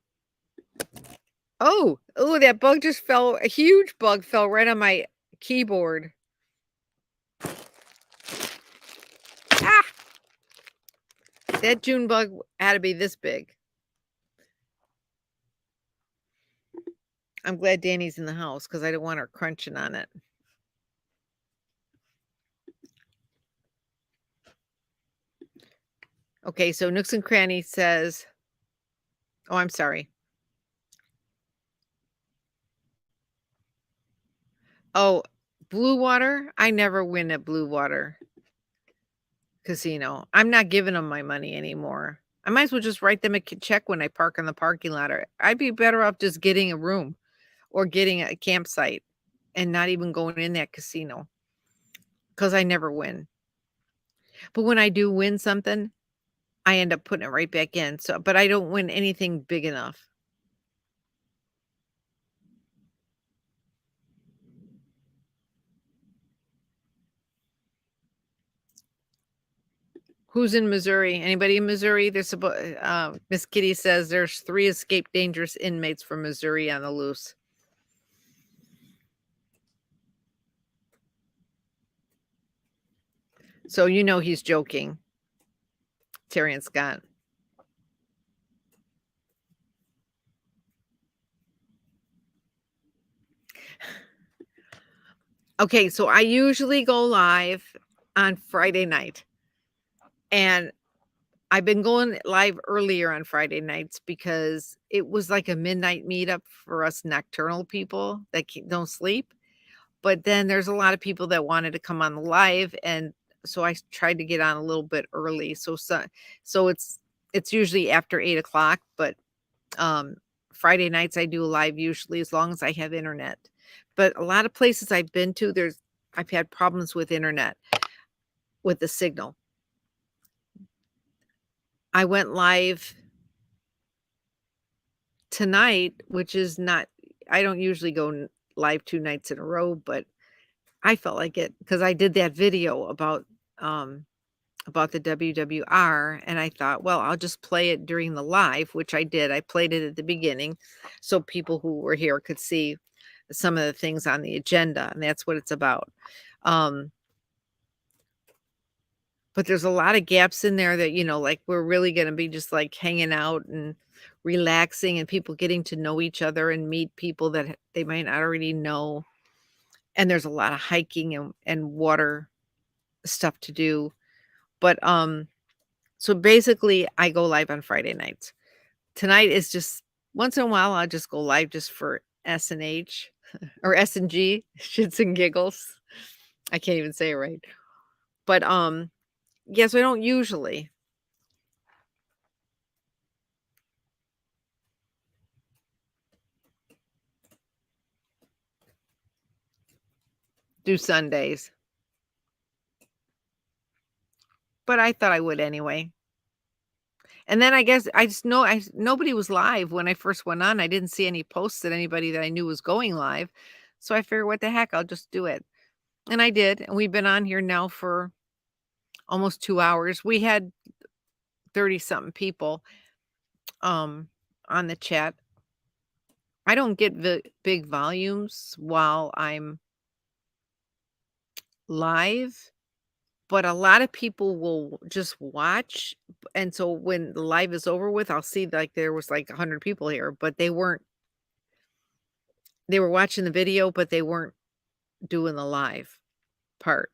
oh, that bug just fell. A huge bug fell right on my keyboard. Ah! That June bug had to be this big. I'm glad Danny's in the house because I don't want her crunching on it. Okay, so Nooks and Cranny says, oh, I'm sorry. Oh, Blue Water? I never win at Blue Water Casino. I'm not giving them my money anymore. I might as well just write them a check when I park in the parking lot. Or I'd be better off just getting a room or getting a campsite and not even going in that casino because I never win. But when I do win something, I end up putting it right back in. So, but I don't win anything big enough. Who's in Missouri? Anybody in Missouri? There's Miss Kitty says there's 3 escaped dangerous inmates from Missouri on the loose. So he's joking. Terry and Scott. Okay, so I usually go live on Friday night. And I've been going live earlier on Friday nights because it was like a midnight meetup for us nocturnal people that don't sleep. But then there's a lot of people that wanted to come on live, and so I tried to get on a little bit early. So it's usually after 8:00, but Friday nights I do live usually as long as I have internet. But a lot of places I've been to, I've had problems with internet, with the signal. I went live tonight, which is not, I don't usually go live 2 nights in a row, but I felt like it because I did that video about the WWR, and I thought, well, I'll just play it during the live, which I did. I played it at the beginning so people who were here could see some of the things on the agenda, and that's what it's about. But there's a lot of gaps in there that, like we're really going to be just like hanging out and relaxing and people getting to know each other and meet people that they might not already know. And there's a lot of hiking and water stuff to do. But so basically I go live on Friday nights. Tonight is just once in a while I'll just go live just for S&H or S&G, shits and giggles. I can't even say it right. But yes, I don't usually. Do Sundays. but I thought I would anyway. And then I guess I just know nobody was live when I first went on. I didn't see any posts that anybody that I knew was going live. So I figured, what the heck, I'll just do it. And I did. And we've been on here now for almost 2 hours. We had 30 something people on the chat. I don't get big volumes while I'm live, but a lot of people will just watch. And so when the live is over with, I'll see like there was like 100 people here, but they were watching the video, but they weren't doing the live part.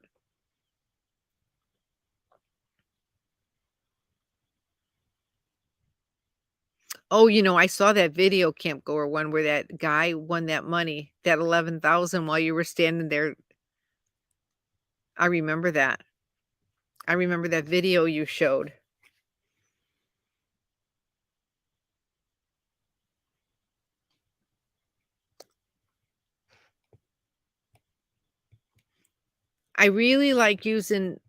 Oh, I saw that video camp goer one where that guy won that money, that 11,000 while you were standing there. I remember that. I remember that video you showed. I really like using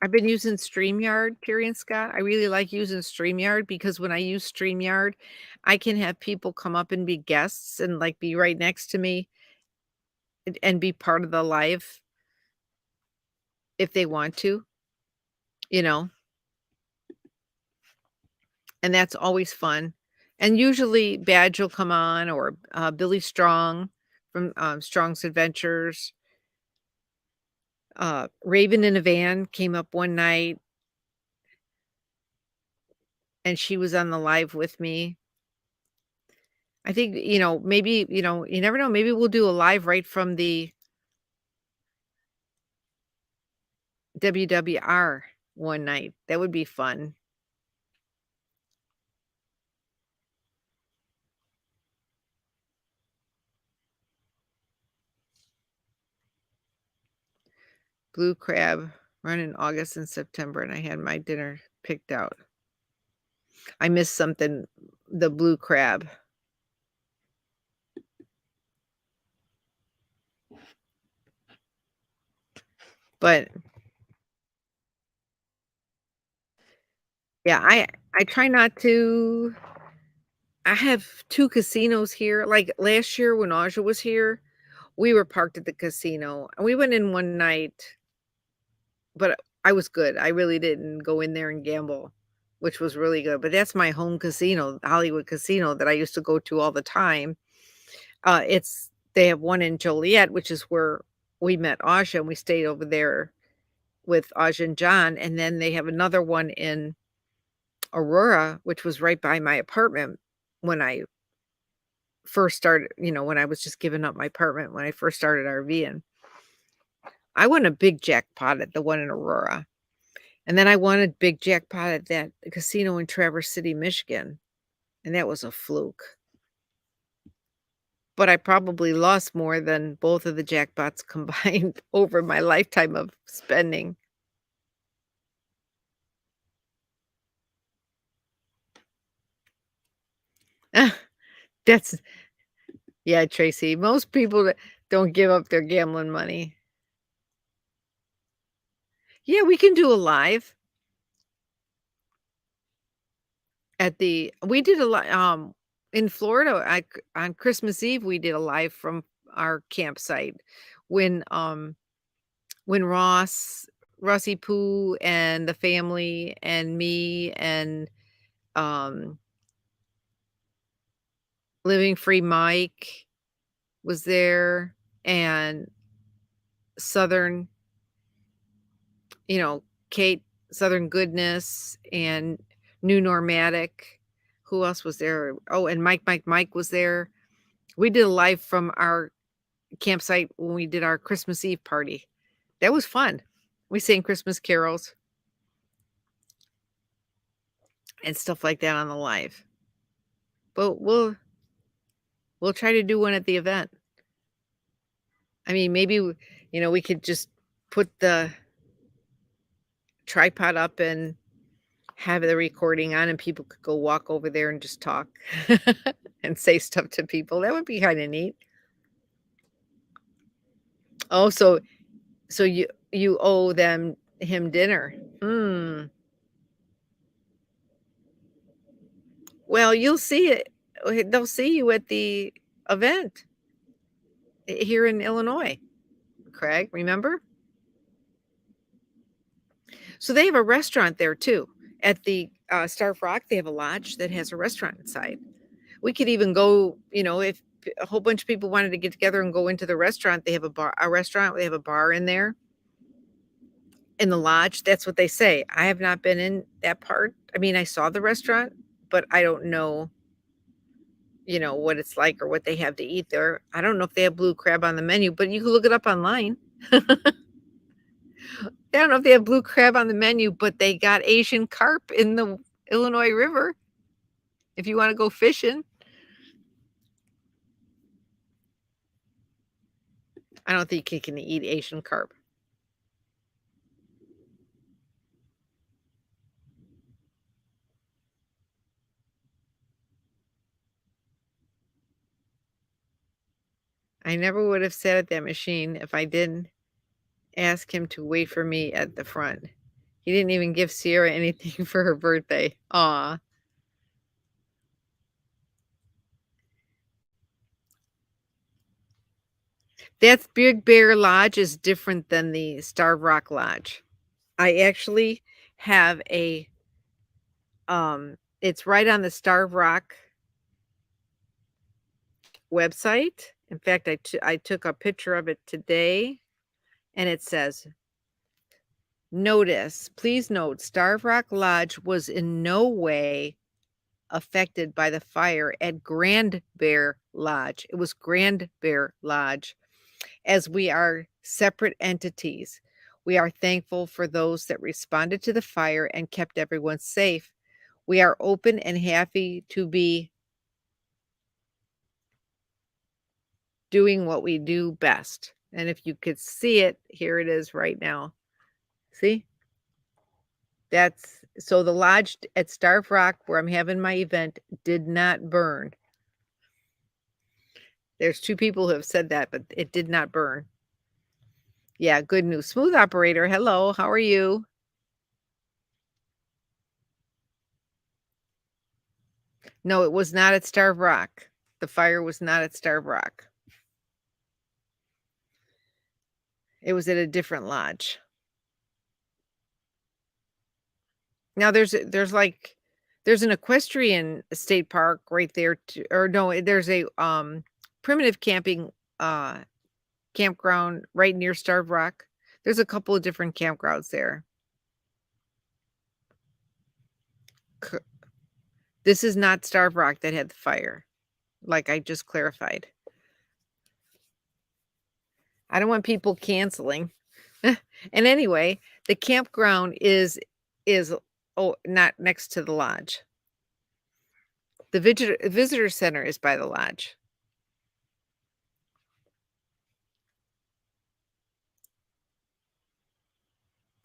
I've been using StreamYard, Terry and Scott. I really like using StreamYard because when I use StreamYard, I can have people come up and be guests and like be right next to me and be part of the live if they want to, you know, and that's always fun. And usually Badge will come on or Billy Strong from Strong's Adventures. Raven in a Van came up one night and she was on the live with me. I think, maybe, you never know. Maybe we'll do a live right from the WWR one night. That would be fun. Blue crab run in August and September, and I had my dinner picked out. I missed something, the blue crab. But yeah, I try not to. I have 2 casinos here. Like last year when Aja was here, we were parked at the casino and we went in one night, but I was good. I really didn't go in there and gamble, which was really good. But that's my home casino, the Hollywood Casino that I used to go to all the time. They have one in Joliet, which is where we met Aja and we stayed over there with Aja and John. And then they have another one in Aurora, which was right by my apartment when I first started, when I was just giving up my apartment when I first started RVing. I won a big jackpot at the one in Aurora. And then I won a big jackpot at that casino in Traverse City, Michigan. And that was a fluke. But I probably lost more than both of the jackpots combined over my lifetime of spending. That's yeah, Tracy. Most people don't give up their gambling money. Yeah, we can do a live we did a lot in Florida on Christmas Eve we did a live from our campsite when Rossi Pooh and the family and me and Living Free Mike was there and Southern, Kate, Southern Goodness and New Normatic. Who else was there? Oh, and Mike was there. We did a live from our campsite when we did our Christmas Eve party. That was fun. We sang Christmas carols and stuff like that on the live. But we'll try to do one at the event. I mean, maybe we could just put the tripod up and have the recording on and people could go walk over there and just talk and say stuff to people. That would be kind of neat. Oh, so you owe him dinner. Hmm. Well, you'll see it. They'll see you at the event here in Illinois, Craig, remember? So they have a restaurant there too. At the Starved Rock, they have a lodge that has a restaurant inside. We could even go, if a whole bunch of people wanted to get together and go into the restaurant, they have a restaurant, they have a bar in there in the lodge. That's what they say. I have not been in that part. I mean, I saw the restaurant, but I don't know, what it's like or what they have to eat there. I don't know if they have blue crab on the menu, but you can look it up online. I don't know if they have blue crab on the menu, but they got Asian carp in the Illinois River if you want to go fishing. I don't think you can eat Asian carp. I never would have sat at that machine if I didn't ask him to wait for me at the front. He didn't even give Sierra anything for her birthday. Aw. That's Big Bear Lodge is different than the Starved Rock Lodge. I actually have it's right on the Starved Rock website. In fact, I took a picture of it today, and it says, "Notice, please note, Starved Rock Lodge was in no way affected by the fire at Grand Bear Lodge." It was Grand Bear Lodge, as we are separate entities. We are thankful for those that responded to the fire and kept everyone safe. We are open and happy to be doing what we do best. And if you could see it, here it is right now. See? That's so the lodge at Starved Rock where I'm having my event did not burn. There's 2 people who have said that, but it did not burn. Yeah, good news. Smooth operator, hello, how are you? No, it was not at Starved Rock. The fire was not at Starved Rock. It was at a different lodge. Now there's an equestrian state park right there or no, there's a primitive camping campground right near Starved Rock. There's a couple of different campgrounds there. This is not Starved Rock that had the fire, like I just clarified. I don't want people canceling. And anyway, the campground is not next to the lodge. The visitor center is by the lodge.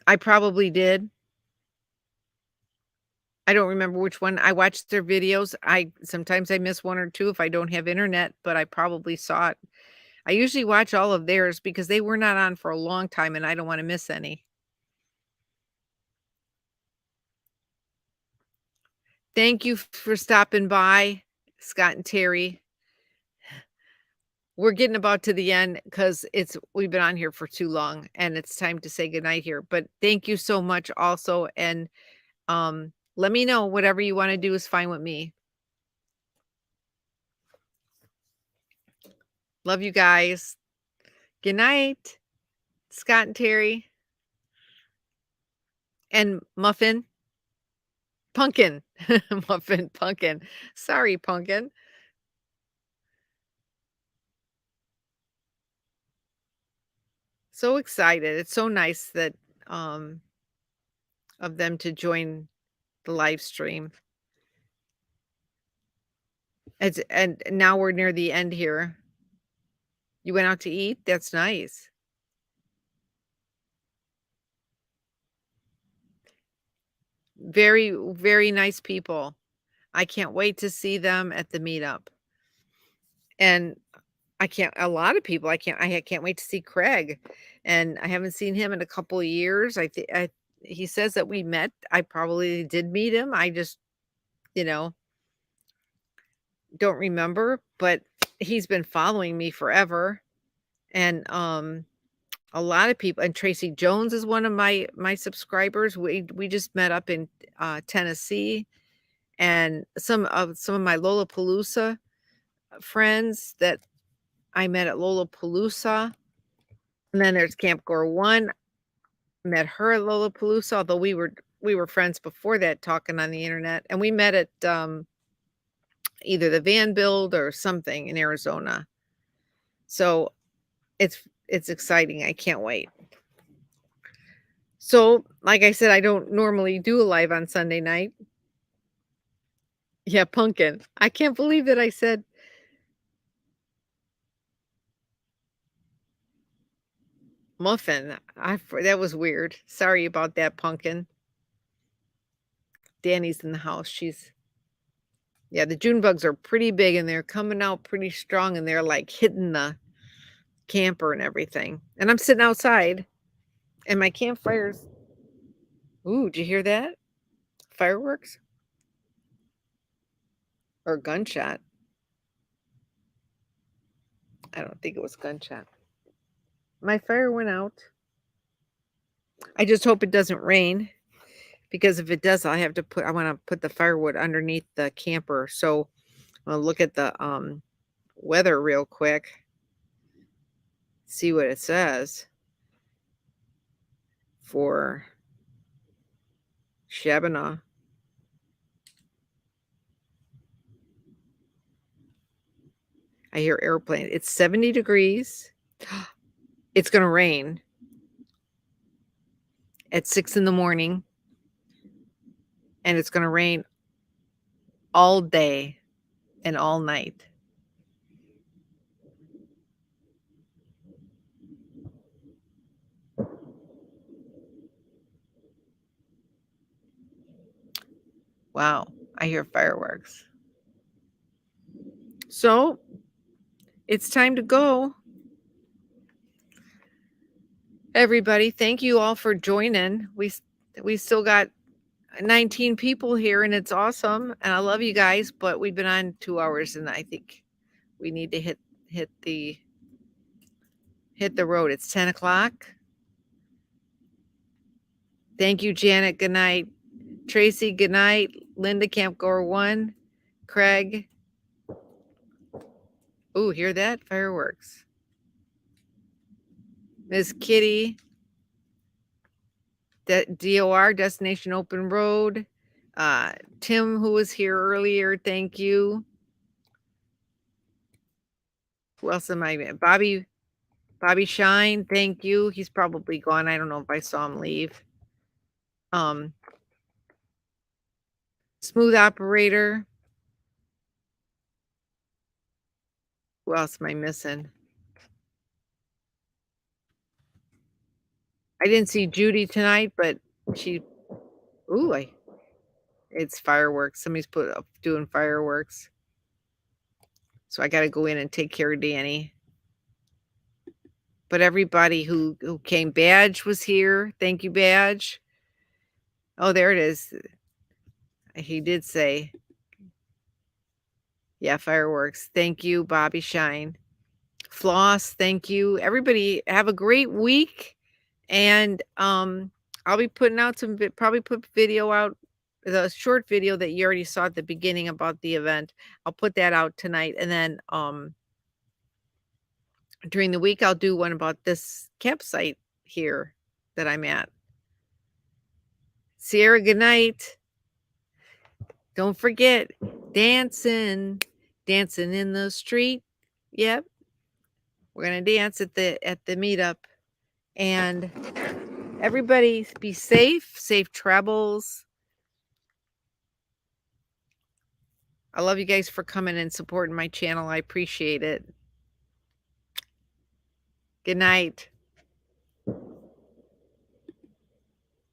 I probably did. I don't remember which one. I watched their videos. Sometimes I miss 1 or 2 if I don't have internet, but I probably saw it. I usually watch all of theirs because they were not on for a long time and I don't wanna miss any. Thank you for stopping by, Scott and Terry. We're getting about to the end because we've been on here for too long and it's time to say goodnight here. But thank you so much also. And let me know whatever you want to do is fine with me. Love you guys. Good night, Scott and Terry. And Muffin. Pumpkin. Muffin, Pumpkin. Sorry, Pumpkin. So excited. It's so nice that of them to join the live stream. And now we're near the end here. You went out to eat? That's nice. Very, very nice people. I can't wait to see them at the meetup. And a lot of people, I can't wait to see Craig. And I haven't seen him in a couple of years. he says that we met. I probably did meet him. I just, you know, don't remember, but he's been following me forever. And a lot of people, and Tracy Jones is one of my subscribers. We just met up in Tennessee, and some of my Lollapalooza friends that I met at Lollapalooza. And then there's Camp Gore One. Met her at Lollapalooza, although we were friends before that, talking on the internet, and we met at either the Van Build or something in Arizona. So it's exciting. I can't wait. So, like I said, I don't normally do a live on Sunday night. Yeah, pumpkin. I can't believe that I said muffin. That was weird. Sorry about that, pumpkin. Danny's in the house. Yeah, the June bugs are pretty big and they're coming out pretty strong and they're like hitting the camper and everything. And I'm sitting outside and my campfires. Ooh, did you hear that? Fireworks or gunshot? I don't think it was gunshot. My fire went out. I just hope it doesn't rain, because if it does, I want to put the firewood underneath the camper. So I'll look at the weather real quick. See what it says for Shabana. I hear airplane. It's 70 degrees. It's going to rain at 6 in the morning. And it's going to rain all day and all night. Wow, I hear fireworks. So it's time to go. Everybody, thank you all for joining. We still got 19 people here and it's awesome. And I love you guys, but we've been on 2 hours and I think we need to hit the road. It's 10 o'clock. Thank you, Janet. Good night. Tracy, good night. Linda, Camp Gore One. Craig. Ooh, hear that? Fireworks. Miss Kitty. DOR, Destination Open Road. Tim, who was here earlier, thank you. Who else am I? Bobby Shine, thank you. He's probably gone. I don't know if I saw him leave. Smooth Operator. Who else am I missing? I didn't see Judy tonight, but it's fireworks. Somebody's doing fireworks. So I got to go in and take care of Danny. But everybody who came, Badge was here. Thank you, Badge. Oh, there it is. He did say, yeah, fireworks. Thank you, Bobby Shine. Floss, thank you. Everybody have a great week. And I'll be putting out probably put video out, the short video that you already saw at the beginning about the event. I'll put that out tonight. And then during the week, I'll do one about this campsite here that I'm at. Sierra, good night. Don't forget, dancing in the street. Yep. We're going to dance at the meetup. And everybody be safe travels. I love you guys for coming and supporting my channel. I appreciate it. Good night.